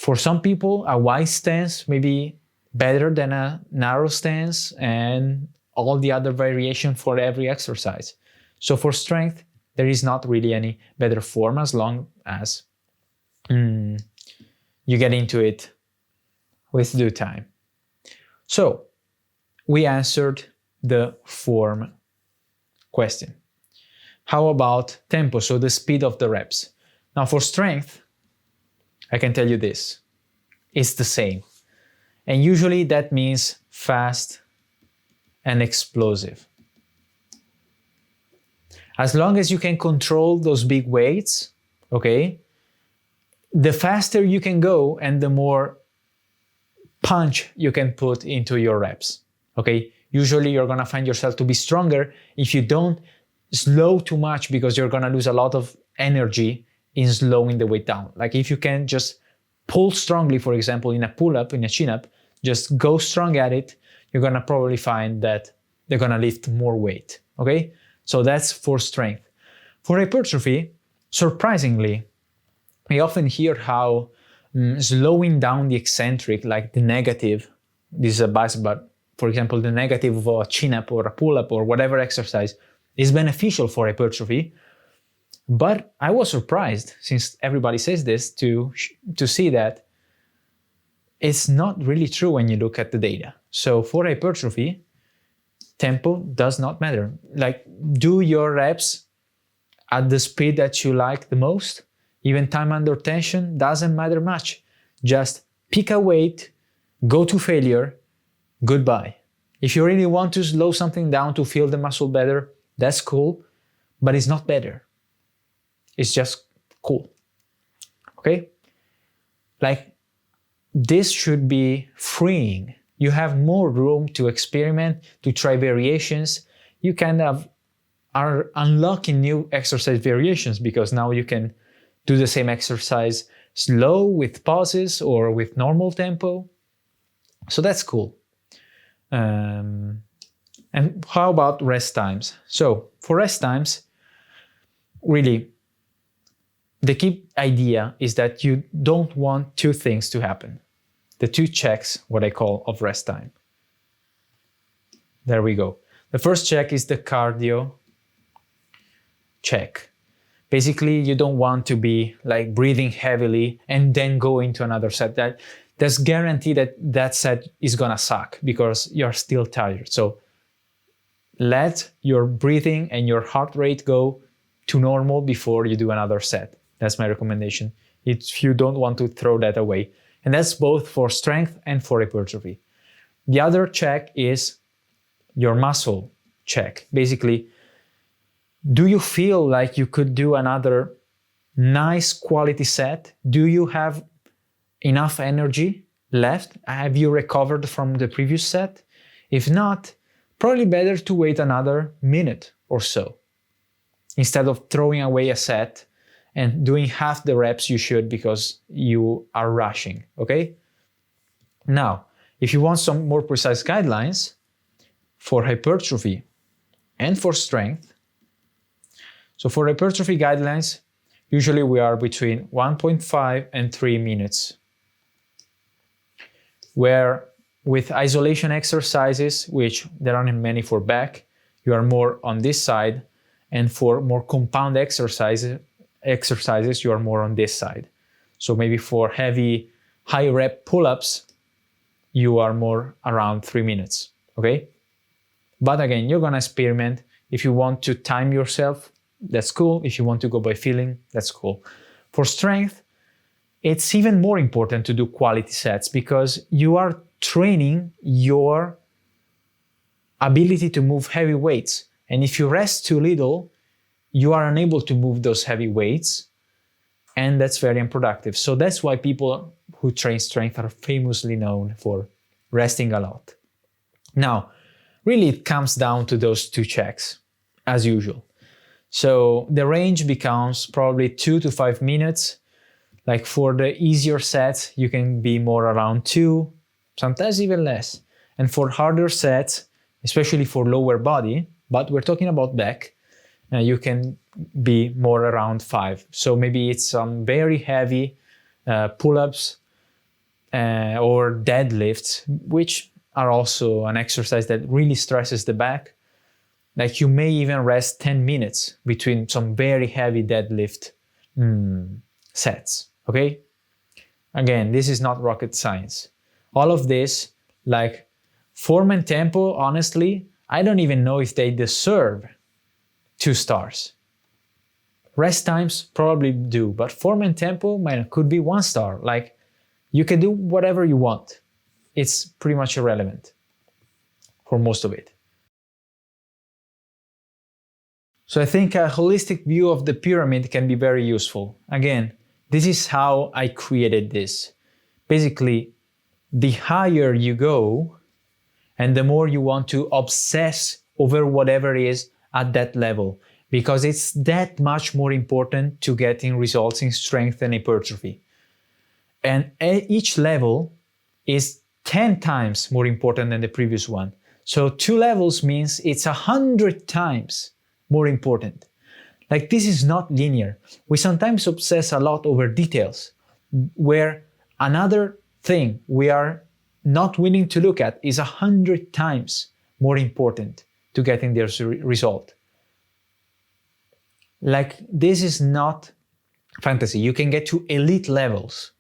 S1: for some people, a wide stance may be better than a narrow stance, and all the other variation for every exercise. So for strength, there is not really any better form as long as you get into it with due time. So we answered the form question. How about tempo, so the speed of the reps? Now for strength, I can tell you this, it's the same. And usually that means fast and explosive. As long as you can control those big weights, okay, the faster you can go and the more punch you can put into your reps, okay? Usually you're gonna find yourself to be stronger if you don't slow too much, because you're gonna lose a lot of energy in slowing the weight down. Like if you can just pull strongly, for example, in a pull-up, in a chin-up, just go strong at it, you're gonna probably find that they're gonna lift more weight, okay? So that's for strength. For hypertrophy, surprisingly, we often hear how slowing down the eccentric, like the negative, this is a bias, but for example, the negative of a chin-up or a pull-up or whatever exercise is beneficial for hypertrophy. But I was surprised, since everybody says this, to see that it's not really true when you look at the data. So for hypertrophy, tempo does not matter. Like, do your reps at the speed that you like the most. Even time under tension doesn't matter much. Just pick a weight, go to failure, goodbye. If you really want to slow something down to feel the muscle better, that's cool, but it's not better. It's just cool, okay? Like, this should be freeing. You have more room to experiment, to try variations. You kind of are unlocking new exercise variations, because now you can do the same exercise slow with pauses or with normal tempo. So that's cool. And how about rest times? So for rest times, really, the key idea is that you don't want two things to happen. The two checks, what I call, of rest time. There we go. The first check is the cardio check. Basically, you don't want to be like breathing heavily and then go into another set. That's guaranteed that that set is gonna suck because you're still tired. So let your breathing and your heart rate go to normal before you do another set. That's my recommendation, if you don't want to throw that away. And that's both for strength and for hypertrophy. The other check is your muscle check. Basically, do you feel like you could do another nice quality set? Do you have enough energy left? Have you recovered from the previous set? If not, probably better to wait another minute or so, instead of throwing away a set and doing half the reps you should because you are rushing, okay? Now, if you want some more precise guidelines for hypertrophy and for strength, so for hypertrophy guidelines, usually we are between 1.5 and 3 minutes where with isolation exercises, which there aren't many for back, you are more on this side, and for more compound exercises, you are more on this side. So maybe for heavy, high rep pull-ups, you are more around 3 minutes, okay? But again, you're gonna experiment. If you want to time yourself, that's cool. If you want to go by feeling, that's cool. For strength, it's even more important to do quality sets because you are training your ability to move heavy weights. And if you rest too little, you are unable to move those heavy weights, and that's very unproductive. So that's why people who train strength are famously known for resting a lot. Now, really it comes down to those two checks, as usual. So the range becomes probably 2 to 5 minutes. Like for the easier sets, you can be more around 2, sometimes even less. And for harder sets, especially for lower body, but we're talking about back, you can be more around 5. So maybe it's some very heavy pull-ups or deadlifts, which are also an exercise that really stresses the back. Like you may even rest 10 minutes between some very heavy deadlift sets, okay? Again, this is not rocket science. All of this, like form and tempo, honestly, I don't even know if they deserve 2 stars. Rest times probably do, but form and tempo could be 1 star. Like you can do whatever you want. It's pretty much irrelevant for most of it. So I think a holistic view of the pyramid can be very useful. Again, this is how I created this. Basically, the higher you go and the more you want to obsess over whatever is at that level, because it's that much more important to getting results in strength and hypertrophy. And each level is 10 times more important than the previous one. So 2 levels means it's 100 times more important. Like this is not linear. We sometimes obsess a lot over details, where another thing we are not willing to look at is 100 times more important to getting this result. Like this is not fantasy. You can get to elite levels,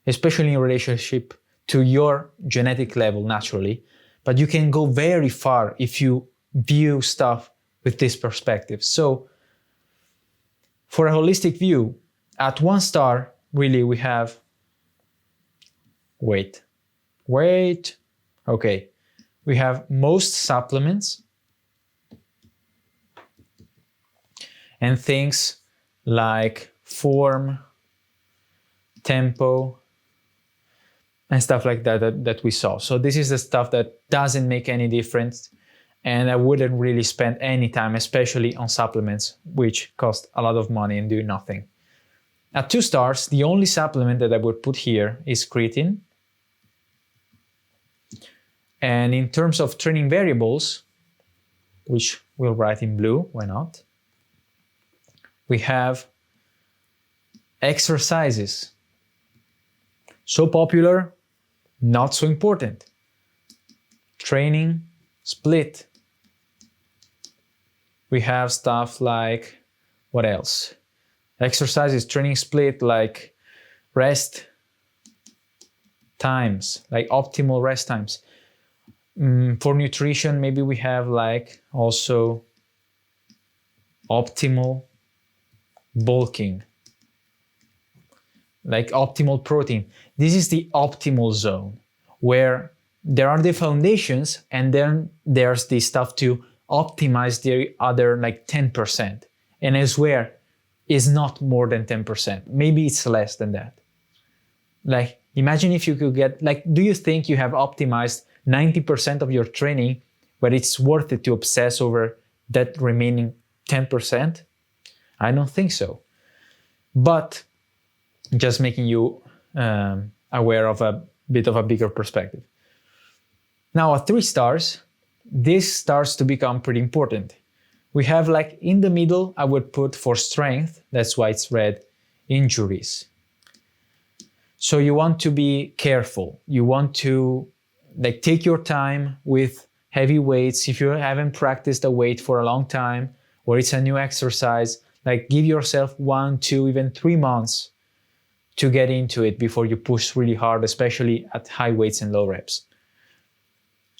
S1: especially in relationship to your genetic level naturally, but you can go very far if you view stuff with this perspective. So for a holistic view, at 1 star, really we have, wait, okay. We have most supplements and things like form, tempo, and stuff like that we saw. So this is the stuff that doesn't make any difference, and I wouldn't really spend any time, especially on supplements, which cost a lot of money and do nothing. At 2 stars, the only supplement that I would put here is creatine. And in terms of training variables, which we'll write in blue, why not? We have exercises. So popular, not so important. Training split. We have stuff like, what else? Exercises, training split, like rest times, like optimal rest times. For nutrition, maybe we have like also optimal bulking, like optimal protein. This is the optimal zone where there are the foundations, and then there's the stuff to optimize the other like 10%. And I swear, is not more than 10%. Maybe it's less than that. Like, imagine if you could get, like, do you think you have optimized 90% of your training, but it's worth it to obsess over that remaining 10%? I don't think so. But just making you aware of a bit of a bigger perspective. Now at 3 stars, this starts to become pretty important. We have like in the middle, I would put for strength, that's why it's red, injuries. So you want to be careful. You want to like take your time with heavy weights. If you haven't practiced a weight for a long time, or it's a new exercise, like give yourself 1, 2, even 3 months to get into it before you push really hard, especially at high weights and low reps.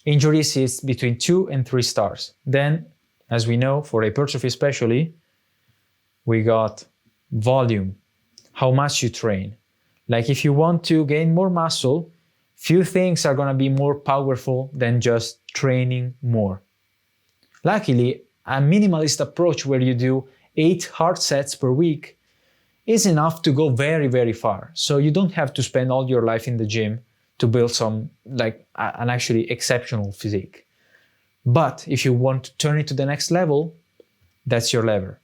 S1: Injuries is between 2 and 3 stars. Then, as we know, for hypertrophy especially, we got volume, how much you train. Like if you want to gain more muscle, few things are gonna be more powerful than just training more. Luckily, a minimalist approach where you do 8 hard sets per week is enough to go very, very far. So you don't have to spend all your life in the gym to build some like an actually exceptional physique. But if you want to turn it to the next level, that's your lever.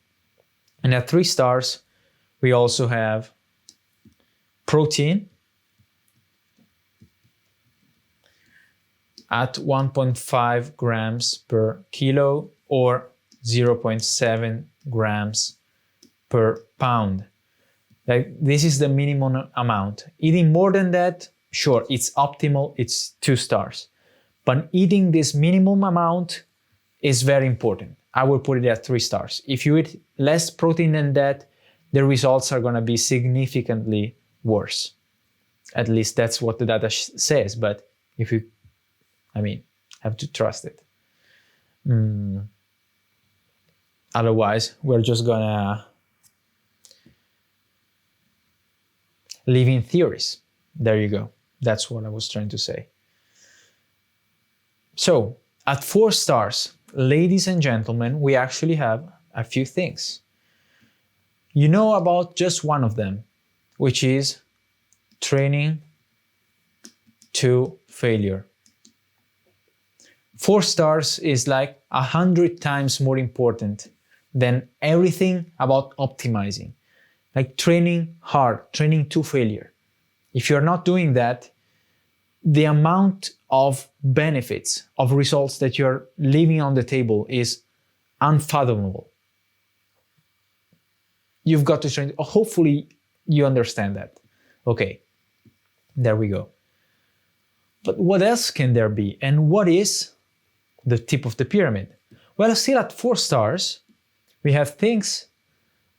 S1: And at 3 stars, we also have protein at 1.5 grams per kilo or 0.7 grams per pound. Like this is the minimum amount. Eating more than that, sure, it's optimal, it's 2 stars. But eating this minimum amount is very important. I will put it at 3 stars. If you eat less protein than that, the results are gonna be significantly worse. At least that's what the data says, but if you, have to trust it. Otherwise, we're just gonna live in theories. There you go. That's what I was trying to say. So, at 4 stars, ladies and gentlemen, we actually have a few things. You know about just one of them, which is training to failure. 4 stars is like 100 times more important than everything about optimizing. Like training hard, training to failure. If you're not doing that, the amount of benefits, of results that you're leaving on the table is unfathomable. You've got to train. Hopefully you understand that. Okay, there we go. But what else can there be? And what is the tip of the pyramid? Well, still at 4 stars, we have things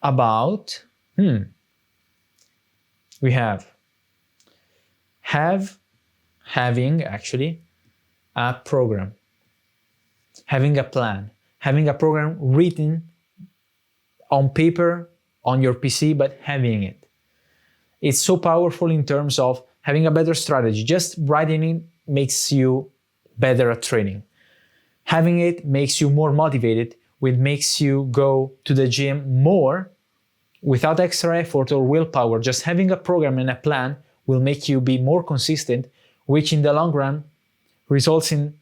S1: about, we have having actually a program, having a plan, having a program written on paper, on your PC, but having it. It's so powerful in terms of having a better strategy. Just writing it makes you better at training. Having it makes you more motivated, which makes you go to the gym more without extra effort or willpower. Just having a program and a plan will make you be more consistent, which in the long run results in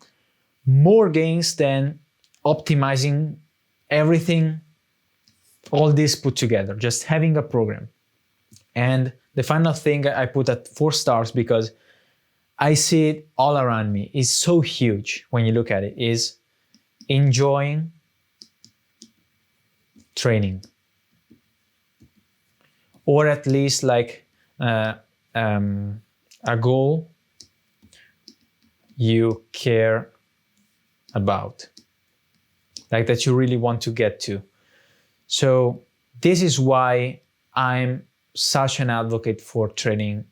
S1: more gains than optimizing everything, all this put together, just having a program. And the final thing I put at 4 stars, because I see it all around me, is so huge when you look at it, is enjoying training. Or at least like a goal you care about, like that you really want to get to. So this is why I'm such an advocate for training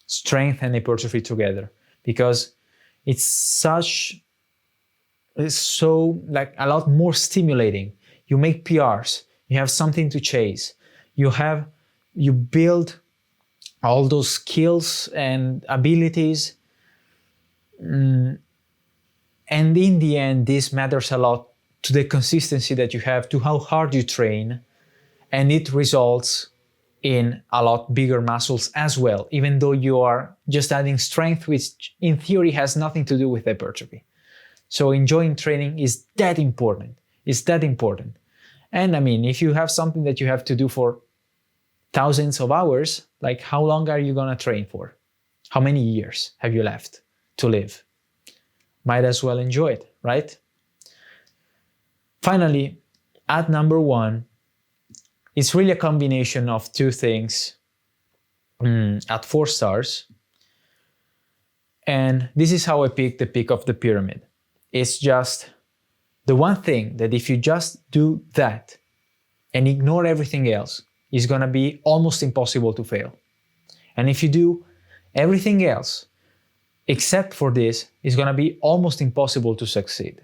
S1: strength and hypertrophy together, because it's so like a lot more stimulating. You make PRs, you have something to chase, you build all those skills and abilities. And in the end, this matters a lot to the consistency that you have, to how hard you train, and it results in a lot bigger muscles as well, even though you are just adding strength, which in theory has nothing to do with hypertrophy. So enjoying training is that important. It's that important. And if you have something that you have to do for thousands of hours, like how long are you gonna train for? How many years have you left to live? Might as well enjoy it, right? Finally, at number 1, it's really a combination of 2 things. at 4 stars. And this is how I pick the peak of the pyramid. It's just the one thing that if you just do that and ignore everything else, it's gonna be almost impossible to fail. And if you do everything else except for this, it's gonna be almost impossible to succeed.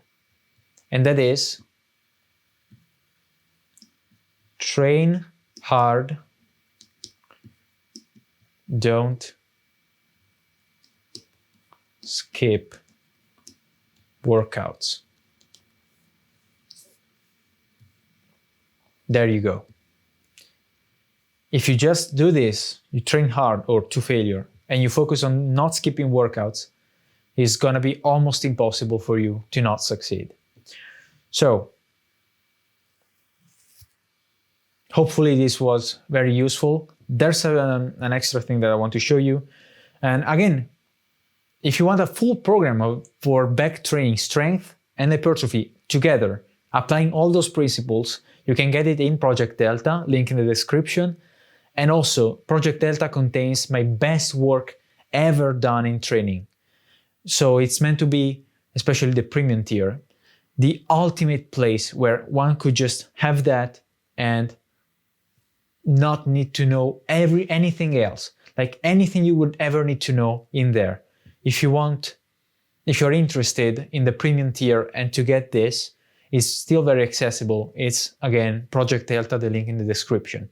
S1: And that is train hard, don't skip workouts. There you go. If you just do this, you train hard or to failure, and you focus on not skipping workouts, it's gonna be almost impossible for you to not succeed. So, hopefully this was very useful. There's an extra thing that I want to show you. And again, if you want a full program for back training, strength and hypertrophy together, applying all those principles, you can get it in Project Delta, link in the description. And also, Project Delta contains my best work ever done in training. So it's meant to be, especially the premium tier, the ultimate place where one could just have that and not need to know anything else, like anything you would ever need to know in there. If you're interested in the premium tier and to get this, it's still very accessible. It's, again, Project Delta, the link in the description.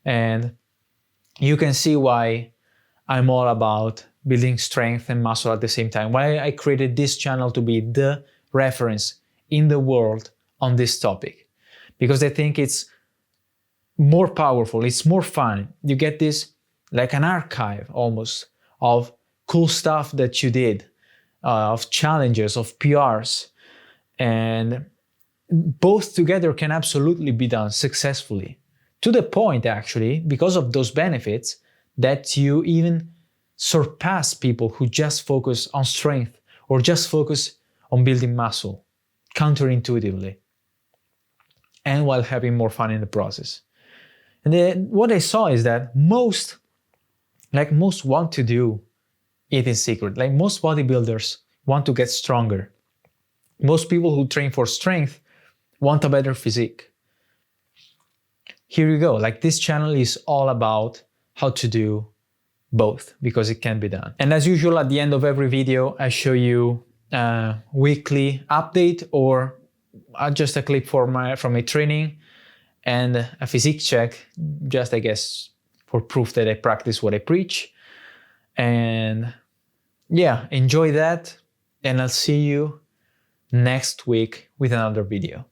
S1: And you can see why I'm all about building strength and muscle at the same time, why I created this channel to be the reference in the world on this topic. Because I think it's more powerful, it's more fun. You get this like an archive almost of cool stuff that you did, of challenges, of PRs, and both together can absolutely be done successfully. To the point, actually, because of those benefits, that you even surpass people who just focus on strength or just focus on building muscle, counterintuitively, and while having more fun in the process. And then what I saw is that most want to do it in secret. Like most bodybuilders want to get stronger. Most people who train for strength want a better physique. Here you go. Like this channel is all about how to do both because it can be done. And as usual, at the end of every video, I show you a weekly update or just a clip from my training and a physique check, just I guess for proof that I practice what I preach. And yeah, enjoy that, and I'll see you next week with another video.